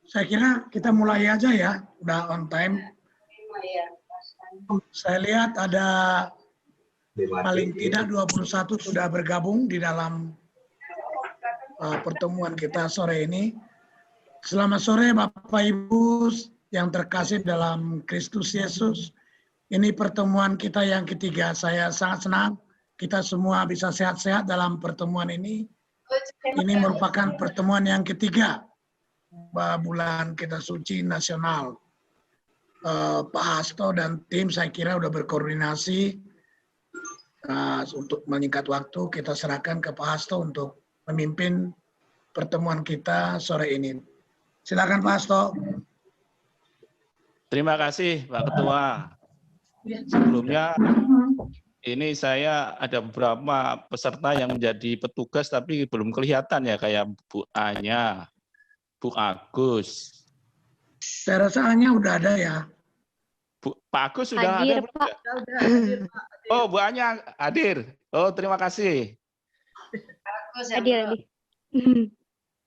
Saya kira kita mulai aja ya, udah on time. Saya lihat ada paling tidak 21 sudah bergabung di dalam pertemuan kita sore ini. Selamat sore Bapak Ibu yang terkasih dalam Kristus Yesus. Ini pertemuan kita yang ketiga. Saya sangat senang kita semua bisa sehat-sehat dalam pertemuan ini. Ini merupakan pertemuan yang ketiga bulan kita suci nasional. Pak Hasto dan tim saya kira sudah berkoordinasi untuk menyingkat waktu. Kita serahkan ke Pak Hasto untuk memimpin pertemuan kita sore ini. Silakan Pak Hasto. Terima kasih Pak Ketua. Sebelumnya ini saya ada beberapa peserta yang menjadi petugas tapi belum kelihatan ya, kayak Bu Anya, Bu Agus. Saya rasa Anya udah ada ya. Pak Agus sudah hadir, ada? Pak. Hadir, Pak. Oh, Bu Anya hadir. Oh, terima kasih. Hadir.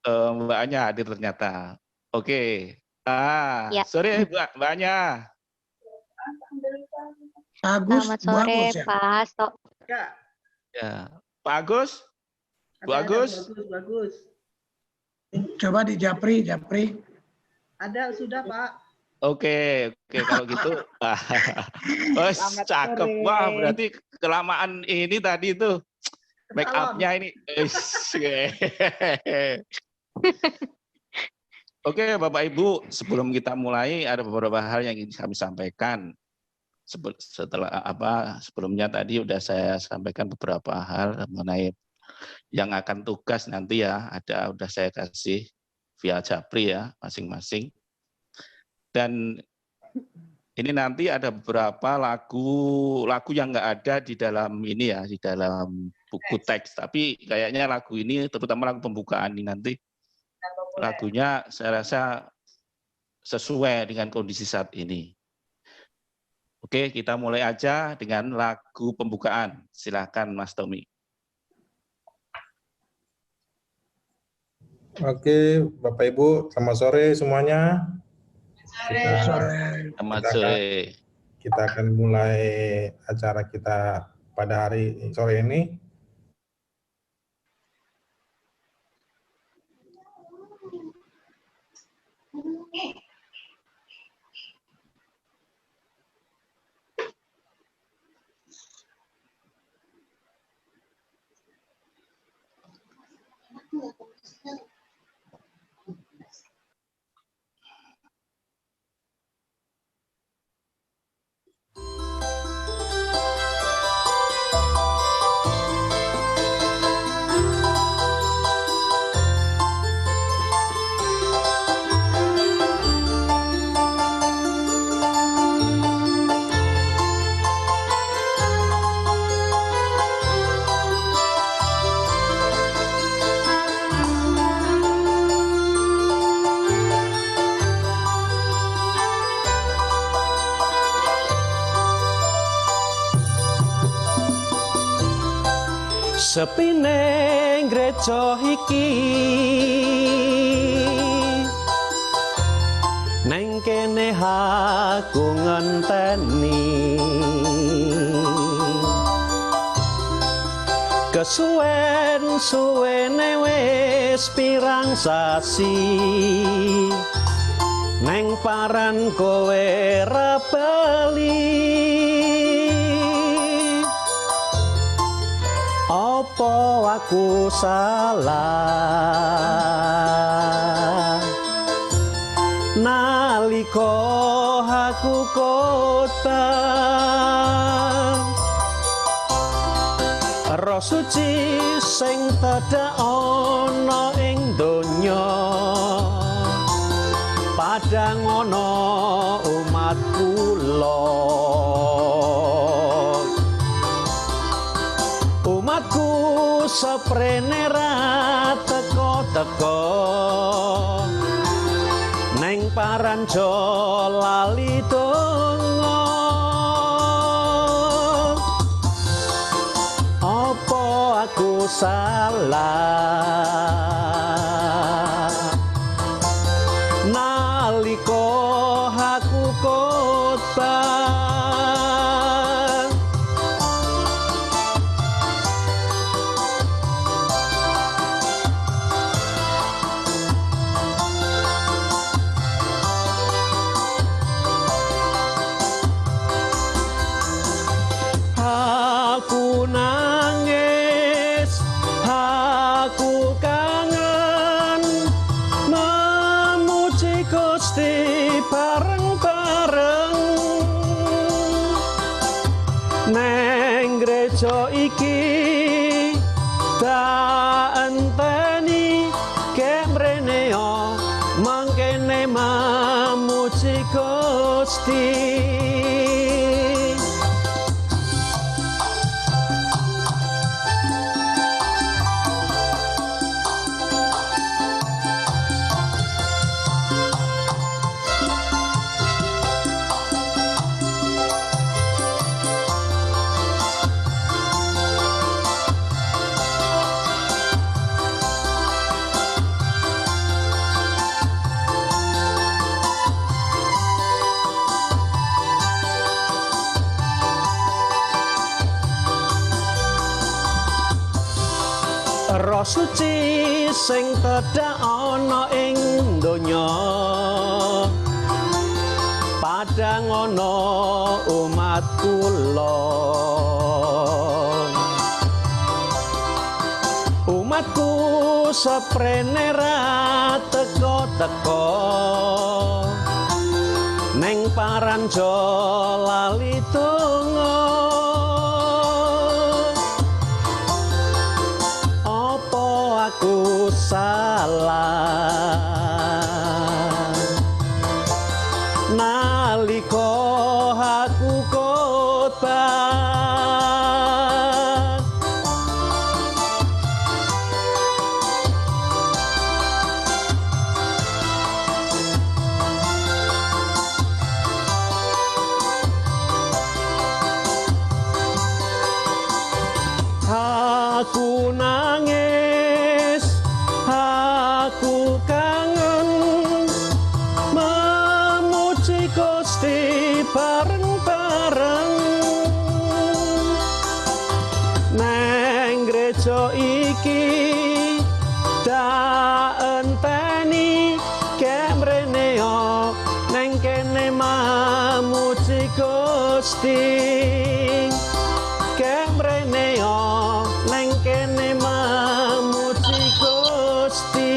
Mbak Anya hadir ternyata. Oke. Ya. Sore Mbak Anya. Agus, Selamat sore, bagus ya. Pak Hasto. Ya. Pak Agus? Bu Agus? Bagus. Coba di Japri. Ada, sudah Pak. Oke, kalau gitu. Oh, cakep. sore. Wah, berarti kelamaan ini tadi itu. Make up-nya ini. Oke, Bapak Ibu, sebelum kita mulai ada beberapa hal yang ingin kami sampaikan. Sebelumnya tadi udah saya sampaikan beberapa hal mengenai yang akan tugas nanti ya, udah saya kasih via Japri ya masing-masing. Dan ini nanti ada beberapa lagu yang nggak ada di dalam ini ya, di dalam buku teks. Tapi kayaknya lagu ini, terutama lagu pembukaan ini nanti, lagunya saya rasa sesuai dengan kondisi saat ini. Oke, kita mulai aja dengan lagu pembukaan. Silakan Mas Tommy. Oke, Bapak Ibu, selamat sore semuanya. Selamat sore. Kita akan mulai acara kita pada hari sore ini. Sepi ning gereja iki neng kene aku ngenteni kesuwen-suwene wis pirang sasi neng paran kowe ra bali. Apa aku salah nalika aku khotbah Roh suci sing tedak ana ing donya padang ana umat kula. Umatku seprene ra teko-teko neng paranjo lali donga. Apa aku salah nalika aku khotbah. Aku nangis, aku kangen memuji Gusti bareng-bareng. Neng gereja iki tak enteni kemrene yo mangkene memuji Gusti. Roh suci sing tedak ana ing donya padang ana umat kula. Umatku seprene ra teka-teka neng paranjo lali donga. Aku salah nalika aku khotbah. Aku nangis, aku kangen memuji Gusti bareng-bareng. Neng gereja iki dak enteni kemrene yo neng kene memuji Gusti. Kemrene yo neng kene memuji Gusti.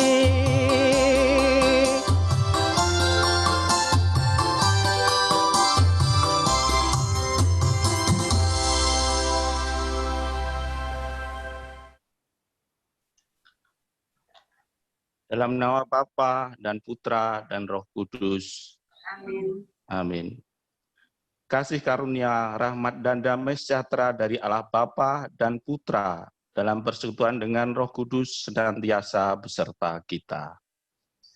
Dalam nama Bapa dan Putra dan Roh Kudus. Amin. Amin. Kasih karunia, rahmat dan damai sejahtera dari Allah Bapa dan Putra dalam persekutuan dengan Roh Kudus senantiasa beserta kita.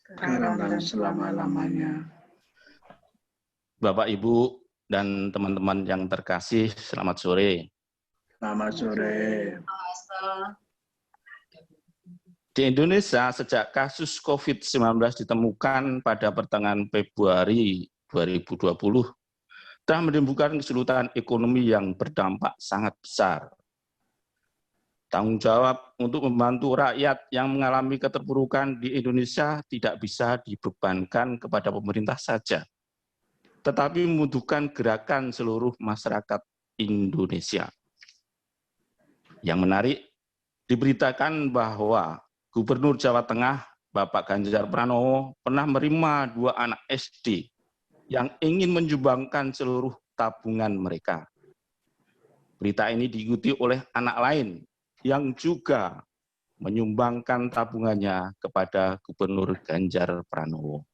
Sekarang dan selama-lamanya. Bapak, Ibu, dan teman-teman yang terkasih, selamat sore. Selamat sore. Di Indonesia, sejak kasus COVID-19 ditemukan pada pertengahan Februari 2020, telah menimbulkan kesulitan ekonomi yang berdampak sangat besar. Tanggung jawab untuk membantu rakyat yang mengalami keterpurukan di Indonesia tidak bisa dibebankan kepada pemerintah saja, tetapi membutuhkan gerakan seluruh masyarakat Indonesia. Yang menarik, diberitakan bahwa Gubernur Jawa Tengah, Bapak Ganjar Pranowo, pernah menerima 2 anak SD yang ingin menyumbangkan seluruh tabungan mereka. Berita ini diikuti oleh anak lain yang juga menyumbangkan tabungannya kepada Gubernur Ganjar Pranowo.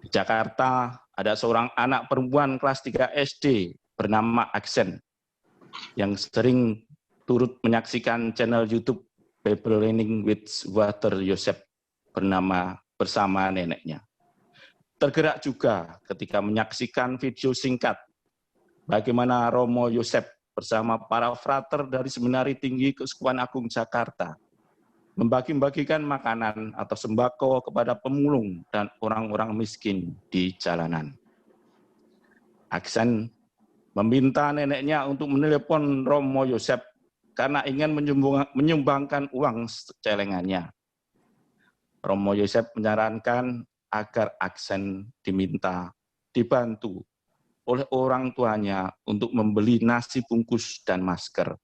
Di Jakarta, ada seorang anak perempuan kelas 3 SD bernama Aksen yang sering turut menyaksikan channel YouTube Bible Learning with Walter Yosef bersama neneknya. Tergerak juga ketika menyaksikan video singkat bagaimana Romo Yosef bersama para frater dari Seminari Tinggi Keuskupan Agung Jakarta membagi-bagikan makanan atau sembako kepada pemulung dan orang-orang miskin di jalanan. Aksen meminta neneknya untuk menelepon Romo Yosef karena ingin menyumbangkan uang celengannya. Romo Yosef menyarankan agar Aksen dibantu oleh orang tuanya untuk membeli nasi bungkus dan masker.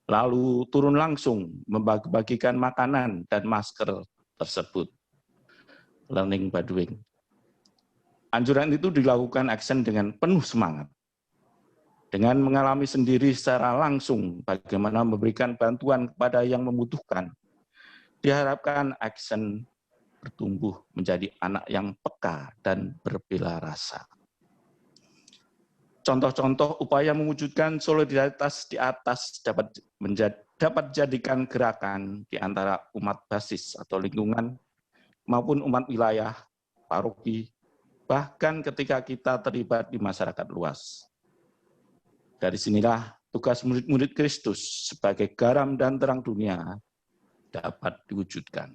Lalu turun langsung membagi-bagikan makanan dan masker tersebut. Learning by doing. Anjuran itu dilakukan Aksen dengan penuh semangat. Dengan mengalami sendiri secara langsung bagaimana memberikan bantuan kepada yang membutuhkan, diharapkan Aksen bertumbuh menjadi anak yang peka dan berbela rasa. Contoh-contoh upaya mewujudkan solidaritas di atas dapat dijadikan gerakan di antara umat basis atau lingkungan maupun umat wilayah, paroki, bahkan ketika kita terlibat di masyarakat luas. Dari sinilah tugas murid-murid Kristus sebagai garam dan terang dunia dapat diwujudkan.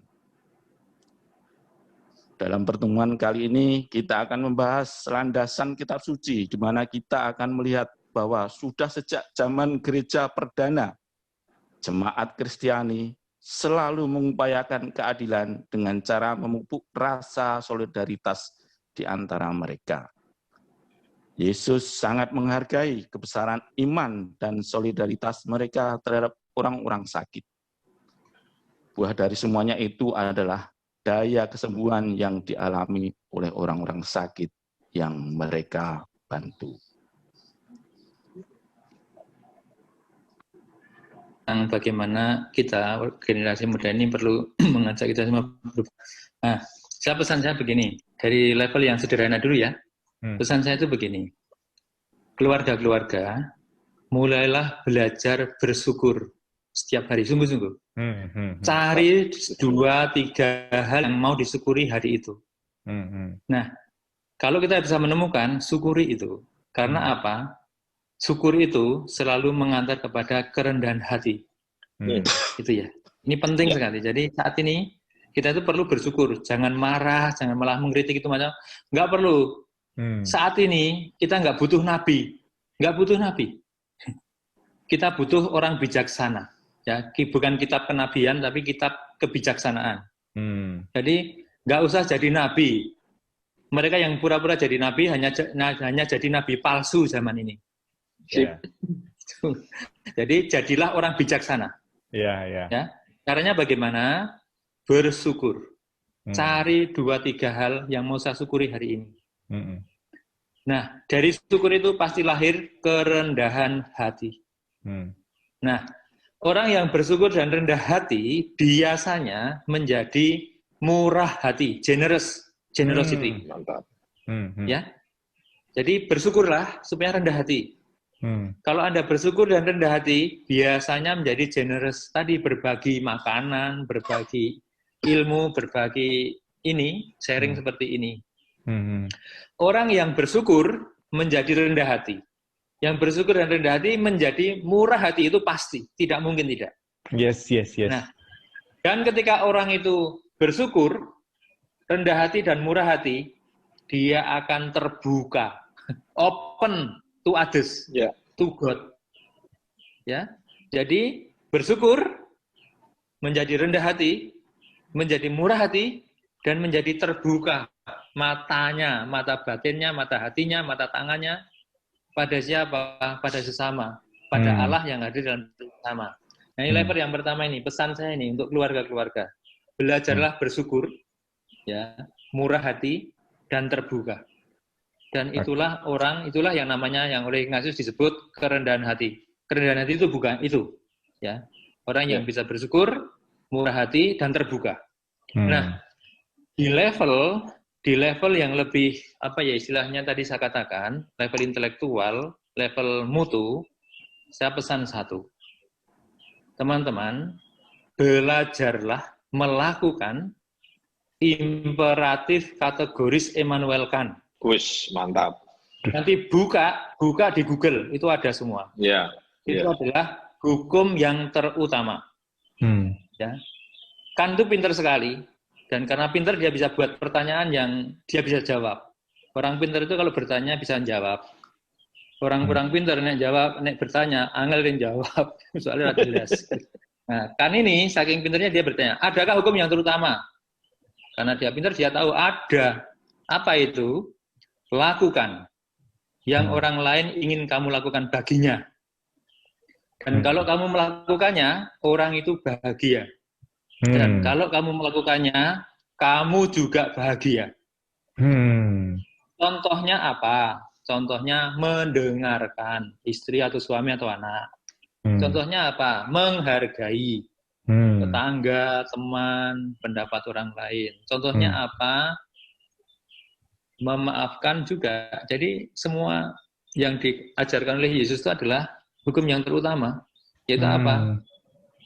Dalam pertemuan kali ini kita akan membahas landasan kitab suci, di mana kita akan melihat bahwa sudah sejak zaman gereja perdana, jemaat Kristiani selalu mengupayakan keadilan dengan cara memupuk rasa solidaritas di antara mereka. Yesus sangat menghargai kebesaran iman dan solidaritas mereka terhadap orang-orang sakit. Buah dari semuanya itu adalah daya kesembuhan yang dialami oleh orang-orang sakit yang mereka bantu. Bagaimana kita, generasi muda ini perlu mengajak kita semua berubah. Nah, pesan saya begini, dari level yang sederhana dulu ya. Pesan saya itu begini, keluarga-keluarga, mulailah belajar bersyukur setiap hari, sungguh-sungguh. Cari 2-3 hal yang mau disyukuri hari itu. Nah, kalau kita bisa menemukan, syukuri itu. Karena apa? Syukur itu selalu mengantar kepada kerendahan hati. Itu ya. Ini penting sekali. Jadi saat ini kita itu perlu bersyukur. Jangan marah, jangan malah mengkritik itu macam. Nggak perlu. Saat ini kita nggak butuh nabi. Nggak butuh nabi. Kita butuh orang bijaksana. Ya, bukan kitab kenabian, tapi kitab kebijaksanaan. Jadi nggak usah jadi nabi. Mereka yang pura-pura jadi nabi hanya jadi nabi palsu zaman ini. Yeah. Jadi jadilah orang bijaksana. Ya, caranya bagaimana? Bersyukur. Cari 2-3 hal yang mau saya syukuri hari ini. Nah, dari syukur itu pasti lahir kerendahan hati. Nah, orang yang bersyukur dan rendah hati biasanya menjadi murah hati, generosity. Mantap. Ya, jadi bersyukurlah supaya rendah hati. Kalau Anda bersyukur dan rendah hati, biasanya menjadi generous. Tadi berbagi makanan, berbagi ilmu, berbagi ini, sharing seperti ini. Orang yang bersyukur menjadi rendah hati. Yang bersyukur dan rendah hati menjadi murah hati, itu pasti, tidak mungkin tidak. Yes. Nah, dan ketika orang itu bersyukur, rendah hati dan murah hati, dia akan terbuka, open to others, to God. Ya, jadi bersyukur menjadi rendah hati, menjadi murah hati, dan menjadi terbuka matanya, mata batinnya, mata hatinya, mata tangannya, pada siapa? Pada sesama, pada Allah yang hadir dalam bersama. Nah, ini level yang pertama ini, pesan saya ini untuk keluarga-keluarga. Belajarlah bersyukur, ya, murah hati, dan terbuka. Dan itulah yang namanya, yang oleh Ignatius disebut kerendahan hati. Kerendahan hati itu bukan itu, ya. Orang yang bisa bersyukur, murah hati, dan terbuka. Nah, di level yang lebih, apa ya istilahnya tadi saya katakan, level intelektual, level mutu, saya pesan satu. Teman-teman, belajarlah melakukan imperatif kategoris Immanuel Kant. Wis, mantap. Nanti buka di Google, itu ada semua. Itu adalah hukum yang terutama. Ya. Kan itu pinter sekali. Dan karena pinter dia bisa buat pertanyaan yang dia bisa jawab. Orang pinter itu kalau bertanya bisa jawab. Orang kurang pinter nek jawab, nek bertanya, angel yang jawab. Soalnya tidak jelas. Nah, kan ini saking pinternya dia bertanya, adakah hukum yang terutama? Karena dia pinter, dia tahu ada. Apa itu? Lakukan yang orang lain ingin kamu lakukan baginya. Dan kalau kamu melakukannya, orang itu bahagia. Dan kalau kamu melakukannya, kamu juga bahagia. Contohnya apa? Contohnya mendengarkan istri atau suami atau anak. Contohnya apa? Menghargai tetangga, teman, pendapat orang lain. Contohnya apa? Memaafkan juga. Jadi semua yang diajarkan oleh Yesus itu adalah hukum yang terutama. Yaitu apa?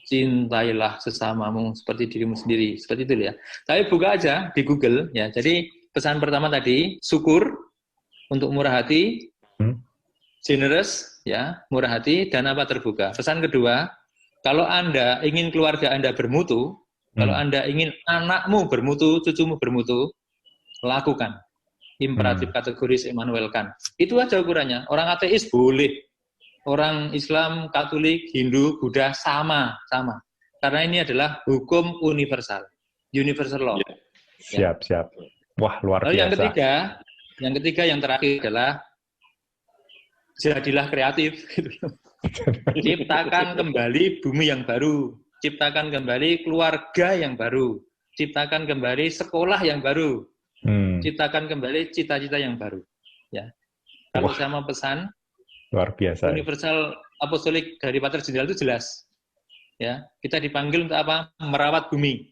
Cintailah sesamamu seperti dirimu sendiri, seperti itu ya. Tapi buka aja di Google ya. Jadi pesan pertama tadi syukur untuk murah hati, generous ya, murah hati dan apa terbuka. Pesan kedua, kalau Anda ingin keluarga Anda bermutu, kalau Anda ingin anakmu bermutu, cucumu bermutu, lakukan imperatif kategoris Immanuel Kant. Itu aja ukurannya. Orang ateis boleh. Orang Islam, Katolik, Hindu, Buddha sama. Karena ini adalah hukum universal. Universal law. Siap. Wah, luar Lalu biasa. yang ketiga yang terakhir adalah jadilah kreatif. Ciptakan kembali bumi yang baru. Ciptakan kembali keluarga yang baru. Ciptakan kembali sekolah yang baru. Ciptakan kembali cita-cita yang baru. Ya. Kalau saya mau pesan, luar biasa. Universal apostolik dari Pater Jenderal itu jelas. Ya, kita dipanggil untuk apa? Merawat bumi.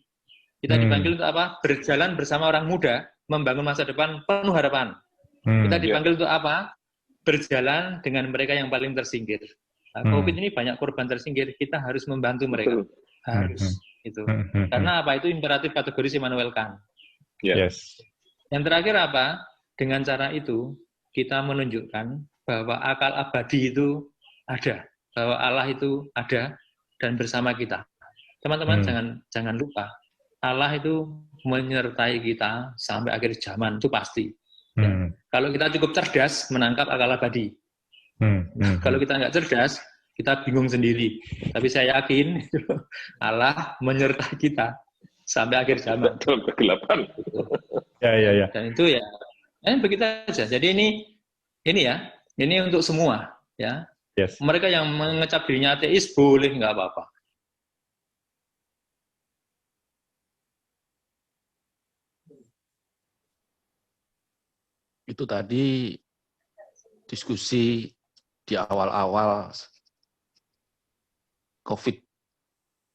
Kita dipanggil untuk apa? Berjalan bersama orang muda, membangun masa depan penuh harapan. Kita dipanggil untuk apa? Berjalan dengan mereka yang paling tersingkir. Nah, COVID ini banyak korban tersingkir, kita harus membantu mereka. Harus. Itu. Karena apa? Itu imperatif kategoris Immanuel Kant. Yes. Yang terakhir apa? Dengan cara itu, kita menunjukkan bahwa akal abadi itu ada, bahwa Allah itu ada dan bersama kita. Teman-teman jangan lupa, Allah itu menyertai kita sampai akhir zaman, itu pasti. Ya. Kalau kita cukup cerdas, menangkap akal abadi. Kalau kita nggak cerdas, kita bingung sendiri. Tapi saya yakin Allah menyertai kita sampai akhir zaman. Dalam kegelapan. Ya. Dan itu ya, begitu aja. Jadi ini ya. Ini untuk semua, ya. Yes. Mereka yang mengecap dirinya ateis boleh, nggak apa-apa. Itu tadi diskusi di awal-awal COVID,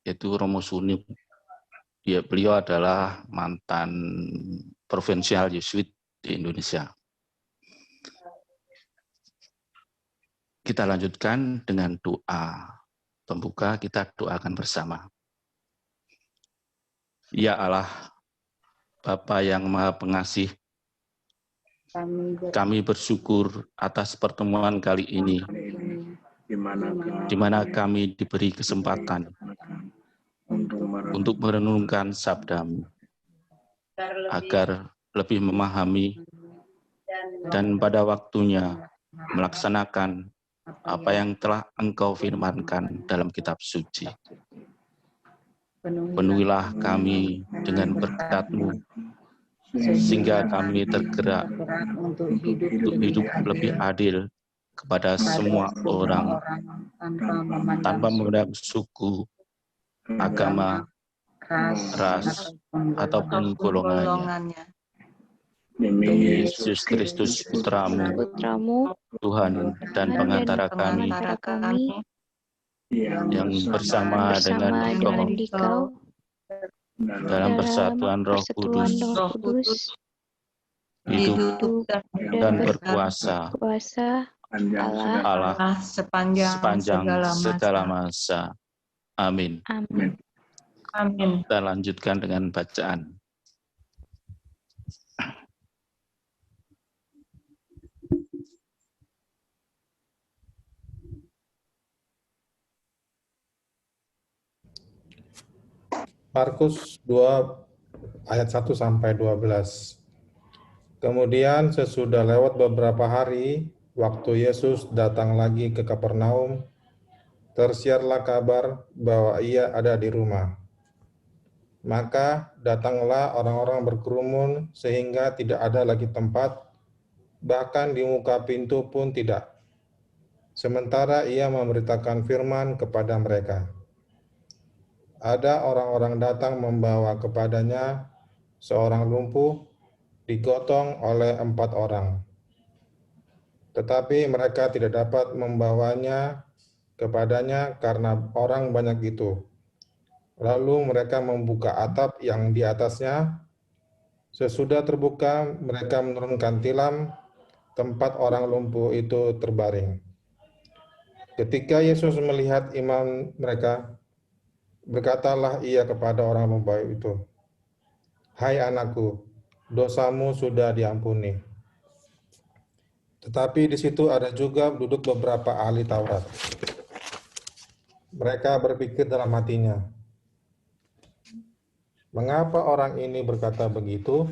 yaitu Romo Suni. Beliau adalah mantan provinsial Yesuit di Indonesia. Kita lanjutkan dengan doa pembuka, kita doakan bersama. Ya Allah, Bapa yang Maha Pengasih, kami bersyukur atas pertemuan kali ini, di mana kami diberi kesempatan untuk merenungkan sabda-Mu, agar lebih memahami dan pada waktunya melaksanakan apa yang telah Engkau firmankan dalam kitab suci. Penuhilah kami dengan berkat-Mu, sehingga kami tergerak untuk hidup lebih adil kepada semua orang, tanpa memandang suku, agama, ras, ataupun golongannya. Demi Yesus Kristus Putramu, Tuhan dan pengantara kami, yang bersama dengan Engkau dalam persatuan Roh Kudus, hidup dan berkuasa Allah sepanjang segala masa. Amin. Kita lanjutkan dengan bacaan. Markus 2 ayat 1 sampai 12. Kemudian sesudah lewat beberapa hari, waktu Yesus datang lagi ke Kapernaum, tersiarlah kabar bahwa ia ada di rumah. Maka datanglah orang-orang berkerumun sehingga tidak ada lagi tempat, bahkan di muka pintu pun tidak. Sementara ia memberitakan firman kepada mereka. Ada orang-orang datang membawa kepadanya seorang lumpuh digotong oleh 4 orang. Tetapi mereka tidak dapat membawanya kepadanya karena orang banyak itu. Lalu mereka membuka atap yang di atasnya. Sesudah terbuka, mereka menurunkan tilam, tempat orang lumpuh itu terbaring. Ketika Yesus melihat iman mereka, berkatalah ia kepada orang lumpuh itu, "Hai anakku, dosamu sudah diampuni." Tetapi di situ ada juga duduk beberapa ahli Taurat. Mereka berpikir dalam hatinya, "Mengapa orang ini berkata begitu?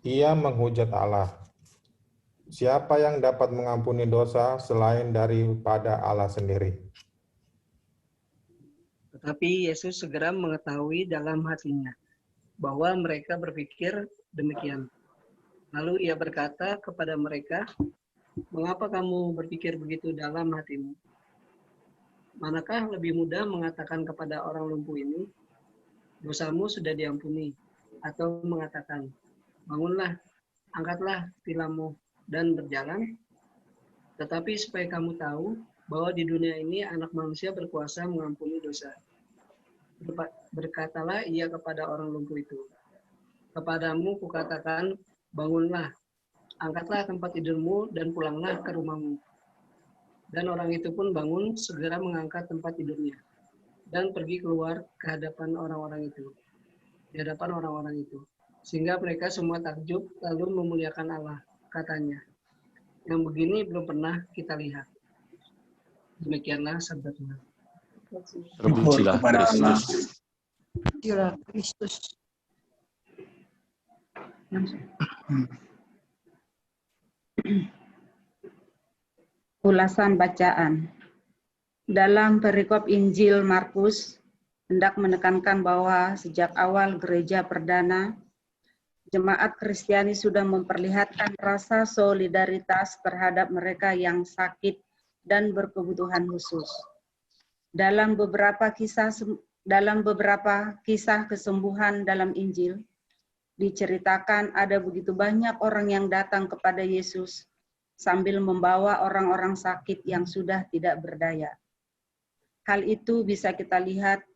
Ia menghujat Allah. Siapa yang dapat mengampuni dosa selain daripada Allah sendiri?" Tetapi Yesus segera mengetahui dalam hatinya bahwa mereka berpikir demikian. Lalu ia berkata kepada mereka, "Mengapa kamu berpikir begitu dalam hatimu? Manakah lebih mudah mengatakan kepada orang lumpuh ini, 'Dosamu sudah diampuni,' atau mengatakan, 'Bangunlah, angkatlah tilammu dan berjalan'? Tetapi supaya kamu tahu bahwa di dunia ini anak manusia berkuasa mengampuni dosa." Berkatalah ia kepada orang lumpuh itu, "Kepadamu kukatakan, bangunlah, angkatlah tempat tidurmu dan pulanglah ke rumahmu." Dan orang itu pun bangun, segera mengangkat tempat tidurnya, dan pergi keluar ke hadapan orang-orang itu, di hadapan orang-orang itu. Sehingga mereka semua takjub, lalu memuliakan Allah, katanya, "Yang begini belum pernah kita lihat." Demikianlah sabda Tuhan. Terpujilah Kristus. Terpujilah Kristus. Ulasan bacaan. Dalam perikop Injil Markus, hendak menekankan bahwa sejak awal gereja perdana, jemaat Kristiani sudah memperlihatkan rasa solidaritas terhadap mereka yang sakit dan berkebutuhan khusus. Dalam beberapa kisah kesembuhan dalam Injil, diceritakan ada begitu banyak orang yang datang kepada Yesus sambil membawa orang-orang sakit yang sudah tidak berdaya. Hal itu bisa kita lihat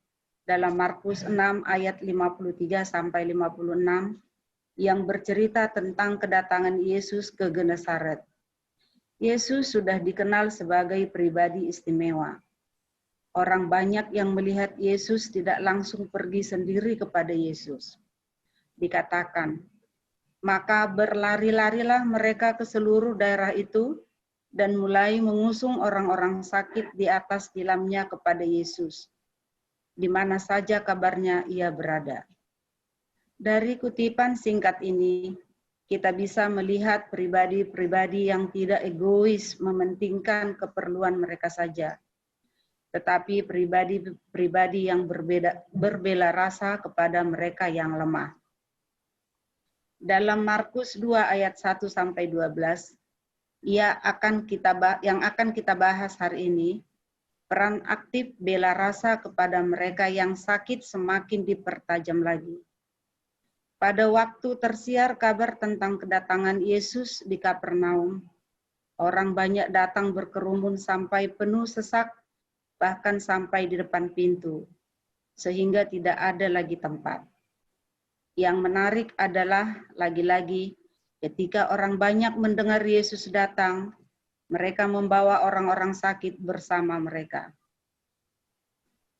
dalam Markus 6 ayat 53 sampai 56 yang bercerita tentang kedatangan Yesus ke Genesaret. Yesus sudah dikenal sebagai pribadi istimewa. Orang banyak yang melihat Yesus tidak langsung pergi sendiri kepada Yesus. Dikatakan, maka berlari-larilah mereka ke seluruh daerah itu dan mulai mengusung orang-orang sakit di atas tilamnya kepada Yesus, di mana saja kabarnya ia berada. Dari kutipan singkat ini, kita bisa melihat pribadi-pribadi yang tidak egois mementingkan keperluan mereka saja, tetapi pribadi-pribadi yang berbela rasa kepada mereka yang lemah. Dalam Markus 2 ayat 1 sampai 12, yang akan kita bahas hari ini, peran aktif bela rasa kepada mereka yang sakit semakin dipertajam lagi. Pada waktu tersiar kabar tentang kedatangan Yesus di Kapernaum, orang banyak datang berkerumun sampai penuh sesak, bahkan sampai di depan pintu, sehingga tidak ada lagi tempat. Yang menarik adalah lagi-lagi ketika orang banyak mendengar Yesus datang, mereka membawa orang-orang sakit bersama mereka.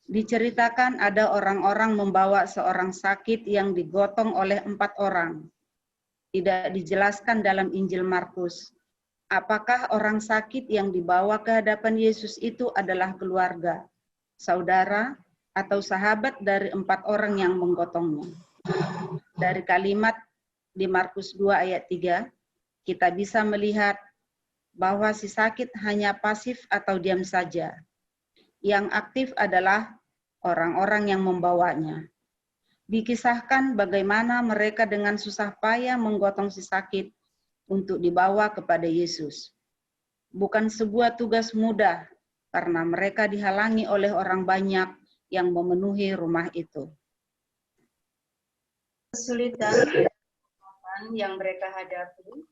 Diceritakan ada orang-orang membawa seorang sakit yang digotong oleh 4 orang. Tidak dijelaskan dalam Injil Markus, apakah orang sakit yang dibawa ke hadapan Yesus itu adalah keluarga, saudara, atau sahabat dari 4 orang yang menggotongnya. Dari kalimat di Markus 2 ayat 3, kita bisa melihat bahwa si sakit hanya pasif atau diam saja. Yang aktif adalah orang-orang yang membawanya. Dikisahkan bagaimana mereka dengan susah payah menggotong si sakit untuk dibawa kepada Yesus. Bukan sebuah tugas mudah, karena mereka dihalangi oleh orang banyak yang memenuhi rumah itu. Kesulitan yang mereka hadapi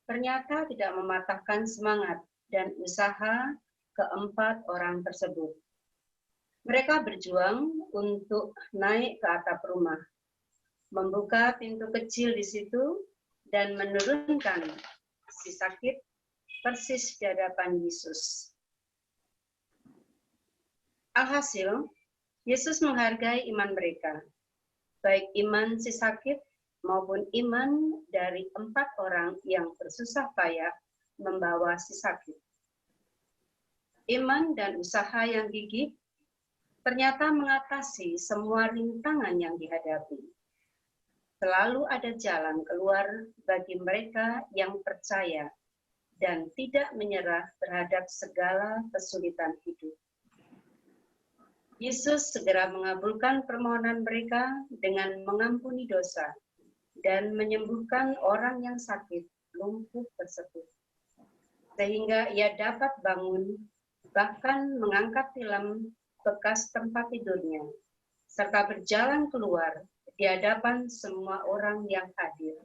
ternyata tidak mematahkan semangat dan usaha keempat orang tersebut. Mereka berjuang untuk naik ke atap rumah, membuka pintu kecil di situ, dan menurunkan si sakit persis di hadapan Yesus. Alhasil, Yesus menghargai iman mereka, baik iman si sakit maupun iman dari 4 orang yang bersusah payah membawa si sakit. Iman dan usaha yang gigih ternyata mengatasi semua rintangan yang dihadapi. Selalu ada jalan keluar bagi mereka yang percaya dan tidak menyerah terhadap segala kesulitan hidup. Yesus segera mengabulkan permohonan mereka dengan mengampuni dosa dan menyembuhkan orang yang sakit, lumpuh tersebut. Sehingga ia dapat bangun, bahkan mengangkat tilam bekas tempat tidurnya, serta berjalan keluar di hadapan semua orang yang hadir.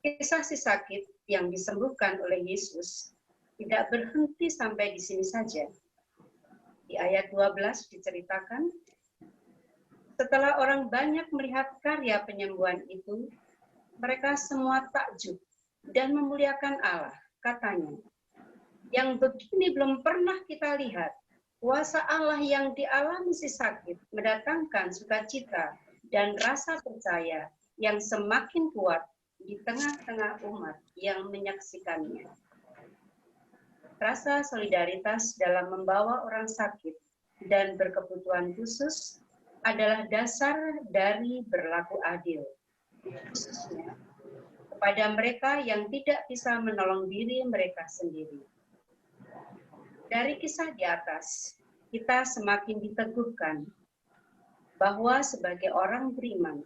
Kisah si sakit yang disembuhkan oleh Yesus tidak berhenti sampai di sini saja. Di ayat 12 diceritakan, setelah orang banyak melihat karya penyembuhan itu, mereka semua takjub dan memuliakan Allah. Katanya, yang begini belum pernah kita lihat. Kuasa Allah yang dialami si sakit mendatangkan sukacita dan rasa percaya yang semakin kuat di tengah-tengah umat yang menyaksikannya. Rasa solidaritas dalam membawa orang sakit dan berkebutuhan khusus adalah dasar dari berlaku adil, khususnya kepada mereka yang tidak bisa menolong diri mereka sendiri. Dari kisah di atas, kita semakin diteguhkan bahwa sebagai orang beriman,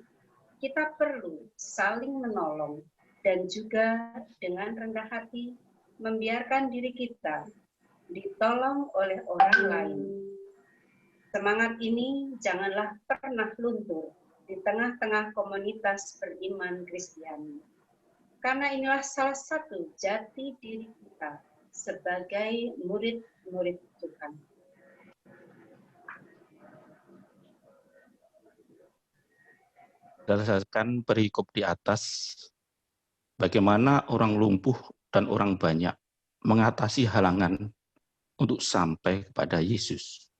kita perlu saling menolong dan juga dengan rendah hati membiarkan diri kita ditolong oleh orang lain. Semangat ini janganlah pernah luntur di tengah-tengah komunitas beriman Kristiani. Karena inilah salah satu jati diri kita sebagai murid-murid Tuhan. Berdasarkan perikop di atas, bagaimana orang lumpuh dan orang banyak mengatasi halangan untuk sampai kepada Yesus.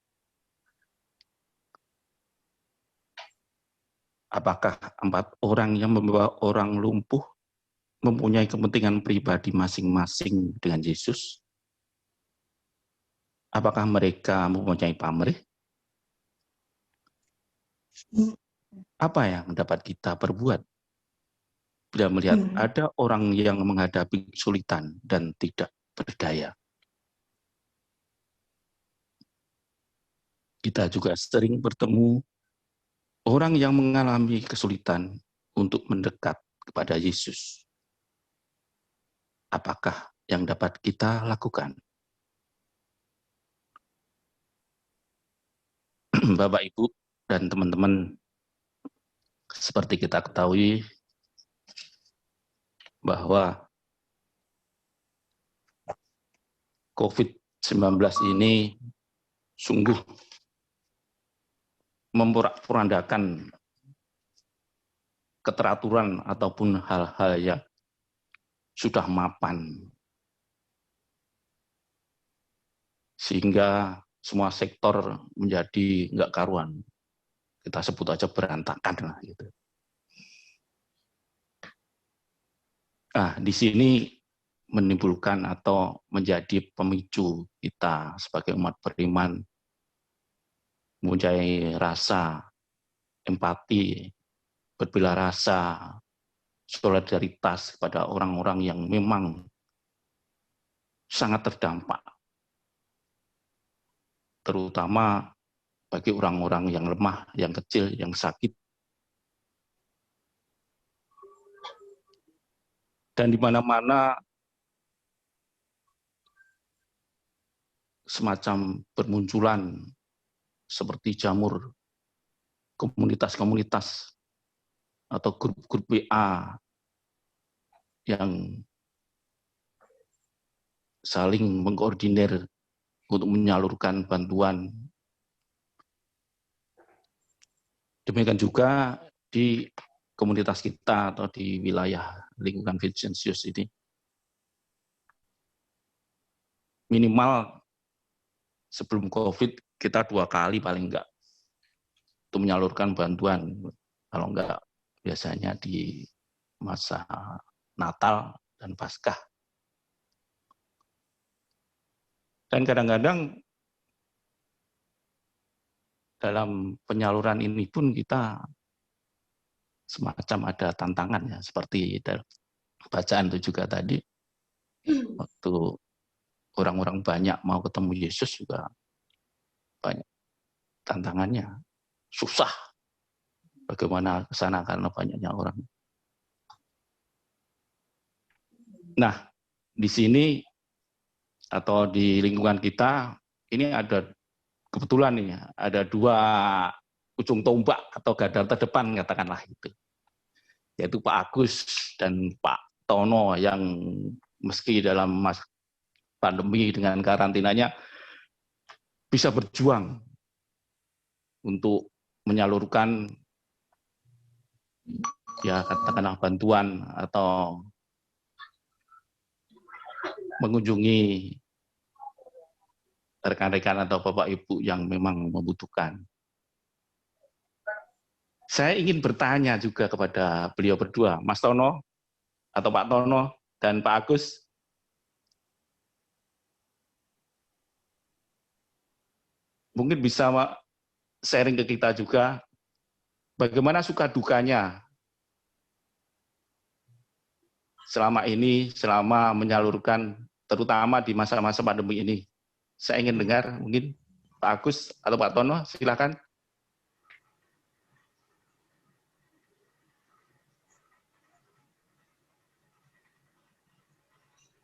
Apakah 4 orang yang membawa orang lumpuh mempunyai kepentingan pribadi masing-masing dengan Yesus? Apakah mereka mempunyai pamrih? Apa yang dapat kita perbuat bila melihat ada orang yang menghadapi kesulitan dan tidak berdaya? Kita juga sering bertemu orang yang mengalami kesulitan untuk mendekat kepada Yesus. Apakah yang dapat kita lakukan? Bapak, Ibu, dan teman-teman, seperti kita ketahui bahwa COVID-19 ini sungguh memporak-porandakan keteraturan ataupun hal-hal yang sudah mapan. Sehingga semua sektor menjadi nggak karuan. Kita sebut aja berantakan lah gitu. Nah, di sini menimbulkan atau menjadi pemicu kita sebagai umat beriman mempunyai rasa empati, berbela rasa, solidaritas kepada orang-orang yang memang sangat terdampak, terutama bagi orang-orang yang lemah, yang kecil, yang sakit. Dan di mana-mana semacam bermunculan seperti jamur komunitas-komunitas atau grup-grup WA yang saling mengkoordinir untuk menyalurkan bantuan. Demikian juga di komunitas kita atau di wilayah lingkungan Vincentius ini. Minimal sebelum COVID kita 2 kali paling enggak untuk menyalurkan bantuan. Kalau enggak biasanya di masa Natal dan Paskah. Dan kadang-kadang dalam penyaluran ini pun kita semacam ada tantangan ya, seperti dalam bacaan itu juga tadi, waktu orang-orang banyak mau ketemu Yesus juga banyak tantangannya, susah bagaimana ke sana karena banyaknya orang. Nah, di sini atau di lingkungan kita ini ada kebetulan nih, ada 2 ujung tombak atau garda terdepan katakanlah itu, yaitu Pak Agus dan Pak Tono yang meski dalam masa pandemi dengan karantinanya bisa berjuang untuk menyalurkan ya katakanlah bantuan atau mengunjungi rekan-rekan atau Bapak Ibu yang memang membutuhkan. Saya ingin bertanya juga kepada beliau berdua, Mas Tono atau Pak Tono dan Pak Agus. Mungkin bisa sharing ke kita juga bagaimana suka dukanya selama ini, selama menyalurkan, terutama di masa-masa pandemi ini. Saya ingin dengar, mungkin Pak Agus atau Pak Tono, silakan.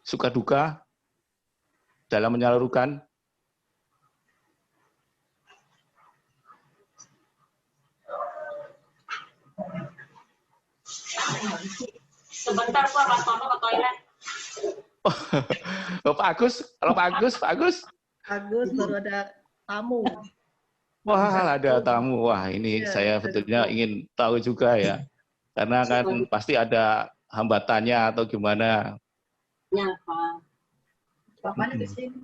Suka duka dalam menyalurkan. Sebentar Pak, Mas Tono ke toilet. Oh, Pak Agus, kalau Pak Agus, Agus baru ada tamu. Wah, ada tamu. Wah, ini ya, saya sebetulnya ingin tahu juga ya. Karena kan pasti ada hambatannya atau gimana. Ya, Pak. Bapaknya di sini.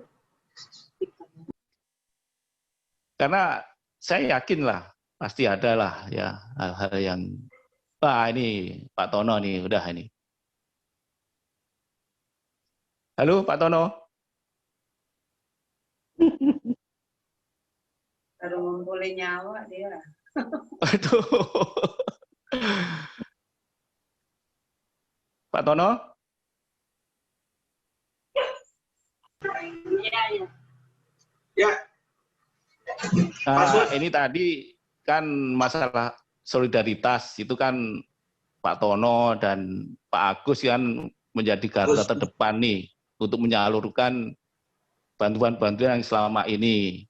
Karena saya yakin lah, pasti ada lah ya hal-hal yang, wah ini Pak Tono nih, udah ini. Halo Pak Tono. Baru ngumpulin nyawa dia. Aduh. Pak Tono? Iya, iya. Ya. Ini tadi kan masalah solidaritas itu kan Pak Tono dan Pak Agus kan menjadi garda terdepan nih untuk menyalurkan bantuan-bantuan yang selama ini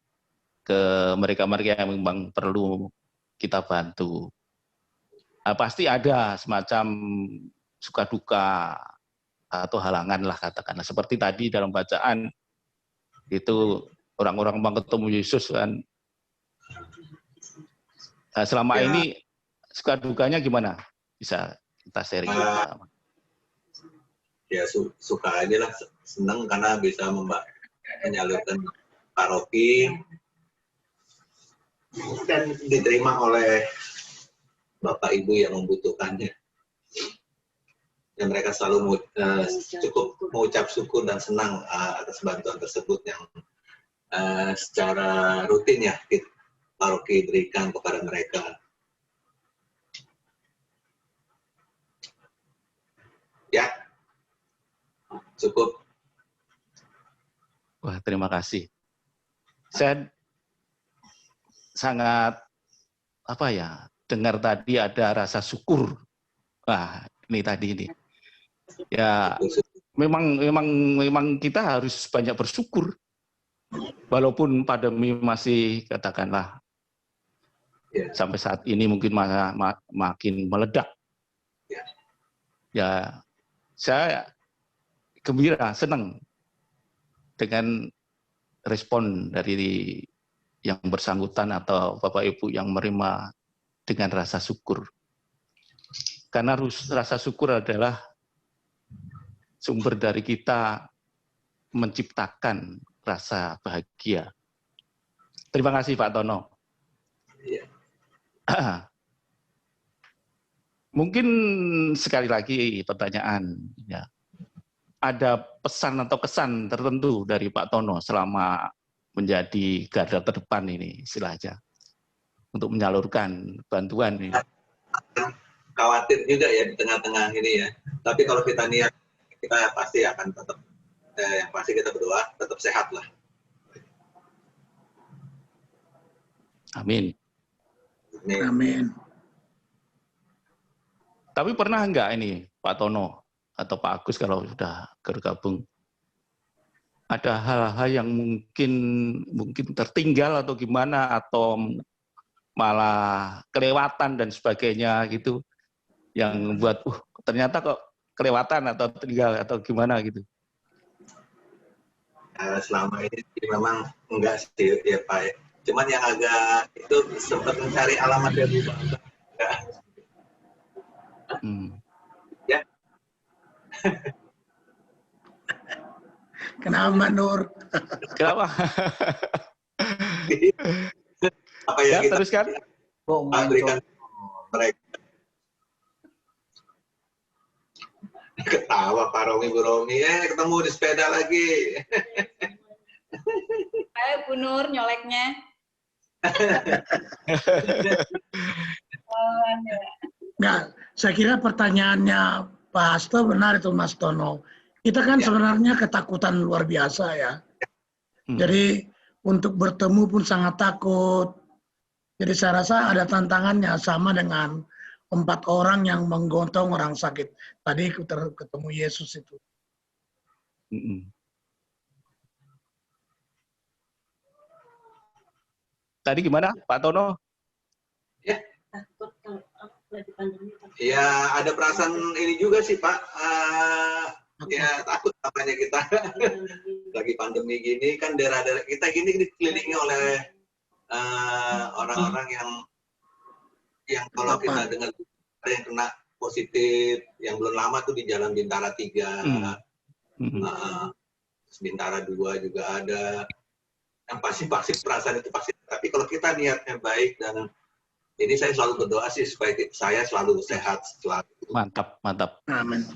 ke mereka-mereka yang memang perlu kita bantu. Nah, pasti ada semacam suka duka atau halangan lah katakanlah. Seperti tadi dalam bacaan itu orang-orang mau ketemu Yesus kan. Nah, selama ini suka dukanya gimana? Bisa kita sharing bersama. Ya suka aja lah, senang karena bisa menyalurkan paroki dan diterima oleh Bapak Ibu yang membutuhkannya. Dan mereka selalu cukup mengucap syukur dan senang atas bantuan tersebut yang secara rutin ya paroki berikan kepada mereka. Ya, cukup. Wah, terima kasih. Saya sangat dengar tadi ada rasa syukur. Wah, ini tadi ini. Ya, memang kita harus banyak bersyukur. Walaupun pandemi masih katakanlah sampai saat ini mungkin makin meledak. Ya, saya gembira, senang dengan respon dari yang bersangkutan atau Bapak Ibu yang menerima dengan rasa syukur. Karena rasa syukur adalah sumber dari kita menciptakan rasa bahagia. Terima kasih Pak Tono. Mungkin sekali lagi pertanyaan, ya. Ada pesan atau kesan tertentu dari Pak Tono selama menjadi garda terdepan ini istilahnya untuk menyalurkan bantuan ini. Khawatir juga ya di tengah-tengah ini ya. Tapi kalau kita niat, kita pasti akan tetap, yang pasti kita berdoa tetap sehat lah. Amin. Amin. Tapi pernah enggak ini Pak Tono atau Pak Agus kalau sudah bergabung, ada hal-hal yang mungkin tertinggal atau gimana, atau malah kelewatan dan sebagainya gitu, yang buat ternyata kok kelewatan atau tinggal atau gimana gitu? Selama ini memang enggak sih ya Pak. Cuman yang agak itu sempat mencari alamat dari Bapak. Ya. Kenapa Nur? Kenapa? Apa yang kita teruskan? berikan mereka. Ketawa Pak Romi, Bu Romi, ketemu di sepeda lagi. Ayo Bu Nur nyoleknya. Nggak, saya kira pertanyaannya Pak Hasto benar itu Mas Tono. Kita kan sebenarnya ketakutan luar biasa ya. Jadi untuk bertemu pun sangat takut. Jadi saya rasa ada tantangannya sama dengan 4 orang yang menggotong orang sakit. Tadi ketemu Yesus itu. Tadi gimana Pak Tono? Ya. Ya ada perasaan ini juga sih Pak. Ya takut apanya kita. Lagi pandemi gini kan daerah-daerah kita gini dikelilingi oleh orang-orang yang kalau kita dengar ada yang kena positif, yang belum lama tuh di Jalan Bintara 3, Bintara 2 juga ada. Yang pasti perasaan itu pasti. Tapi kalau kita niatnya baik, dan ini saya selalu berdoa sih supaya saya selalu sehat selalu. Mantap. Amin.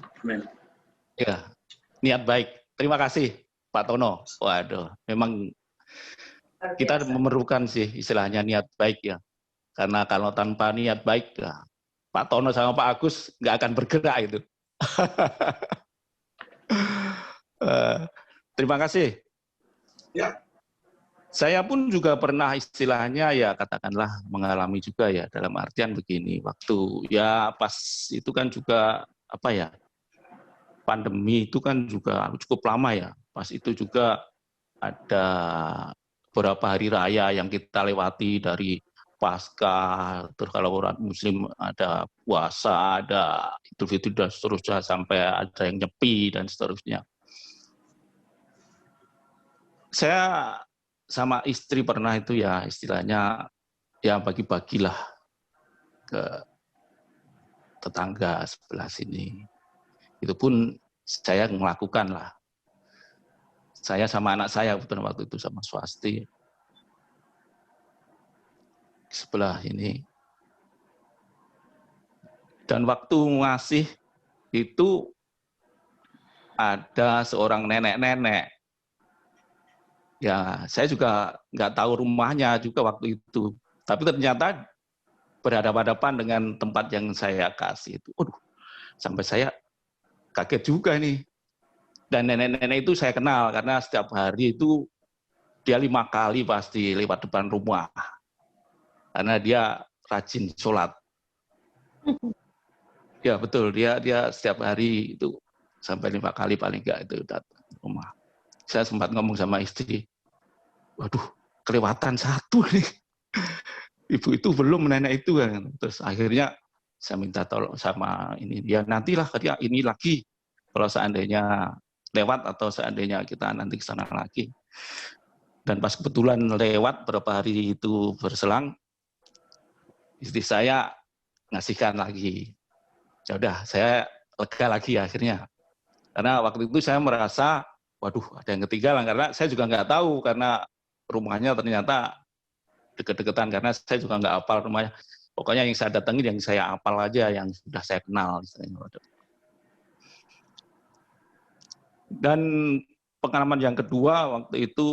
Ya, niat baik. Terima kasih Pak Tono. Waduh, memang kita memerlukan sih istilahnya niat baik ya. Karena kalau tanpa niat baik ya, Pak Tono sama Pak Agus nggak akan bergerak itu. Terima kasih. Ya. Saya pun juga pernah istilahnya ya katakanlah mengalami juga ya, dalam artian begini, waktu ya pas itu kan juga pandemi itu kan juga cukup lama ya. Pas itu juga ada beberapa hari raya yang kita lewati, dari Paskah, terus kalau orang Muslim ada puasa, ada Idul Fitri dan seterusnya, sampai ada yang nyepi dan seterusnya. Saya sama istri pernah itu ya istilahnya ya bagi-bagilah ke tetangga sebelah sini. Itu pun saya melakukan lah. Saya sama anak saya waktu itu sama Swasti sebelah ini. Dan waktu ngasih itu ada seorang nenek-nenek. Ya, saya juga nggak tahu rumahnya juga waktu itu. Tapi ternyata berhadapan-hadapan dengan tempat yang saya kasih itu, aduh, sampai saya kaget juga nih. Dan nenek-nenek itu saya kenal karena setiap hari itu dia 5 kali pasti lewat depan rumah. Karena dia rajin sholat. Ya betul, dia setiap hari itu sampai 5 kali paling enggak itu datang ke rumah. Saya sempat ngomong sama istri, waduh, kelewatan 1 nih. Ibu itu belum, nenek itu kan. Terus akhirnya saya minta tolong sama ini, ya nantilah dia ini lagi. Kalau seandainya lewat atau seandainya kita nanti ke sana lagi. Dan pas kebetulan lewat beberapa hari itu berselang, istri saya ngasihkan lagi. Ya udah, saya lega lagi akhirnya. Karena waktu itu saya merasa, waduh, ada yang ketinggalan karena saya juga nggak tahu karena rumahnya ternyata deket-deketan karena saya juga nggak hafal rumahnya. Pokoknya yang saya datangi, yang saya hafal aja, yang sudah saya kenal. Dan pengalaman yang kedua waktu itu,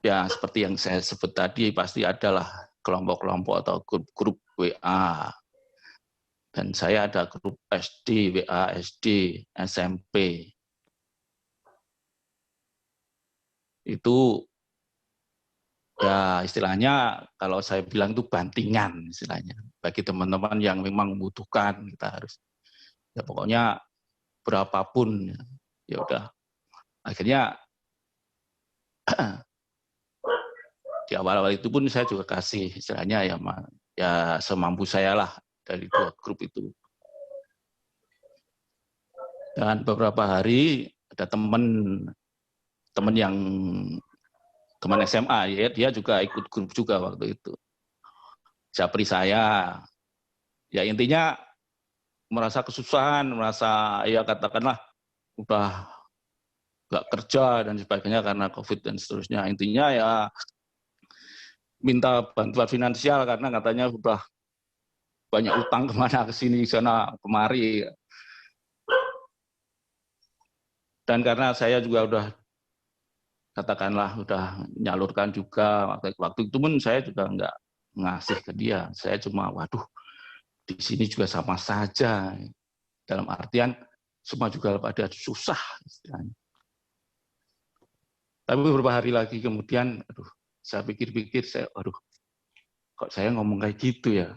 ya seperti yang saya sebut tadi, pasti adalah kelompok-kelompok atau grup-grup WA. Dan saya ada grup SD, WA, SD, SMP. Itu ya istilahnya kalau saya bilang itu bantingan istilahnya. Bagi teman-teman yang memang membutuhkan, kita harus, ya pokoknya berapapun, ya udah. Akhirnya di awal-awal itu pun saya juga kasih istilahnya ya semampu saya lah dari 2 grup itu. Dan beberapa hari ada teman SMA, ya dia juga ikut grup juga waktu itu. Japri saya, ya intinya merasa kesusahan, merasa ya katakanlah udah nggak kerja dan sebagainya karena COVID dan seterusnya. Intinya ya minta bantuan finansial karena katanya sudah banyak utang kemana ke sini sana kemari. Dan karena saya juga udah katakanlah udah nyalurkan juga waktu itu pun saya juga nggak ngasih ke dia. Saya cuma waduh di sini juga sama saja. Dalam artian semua juga pada susah istilahnya. Tapi beberapa hari lagi kemudian, saya pikir-pikir, kok saya ngomong kayak gitu ya?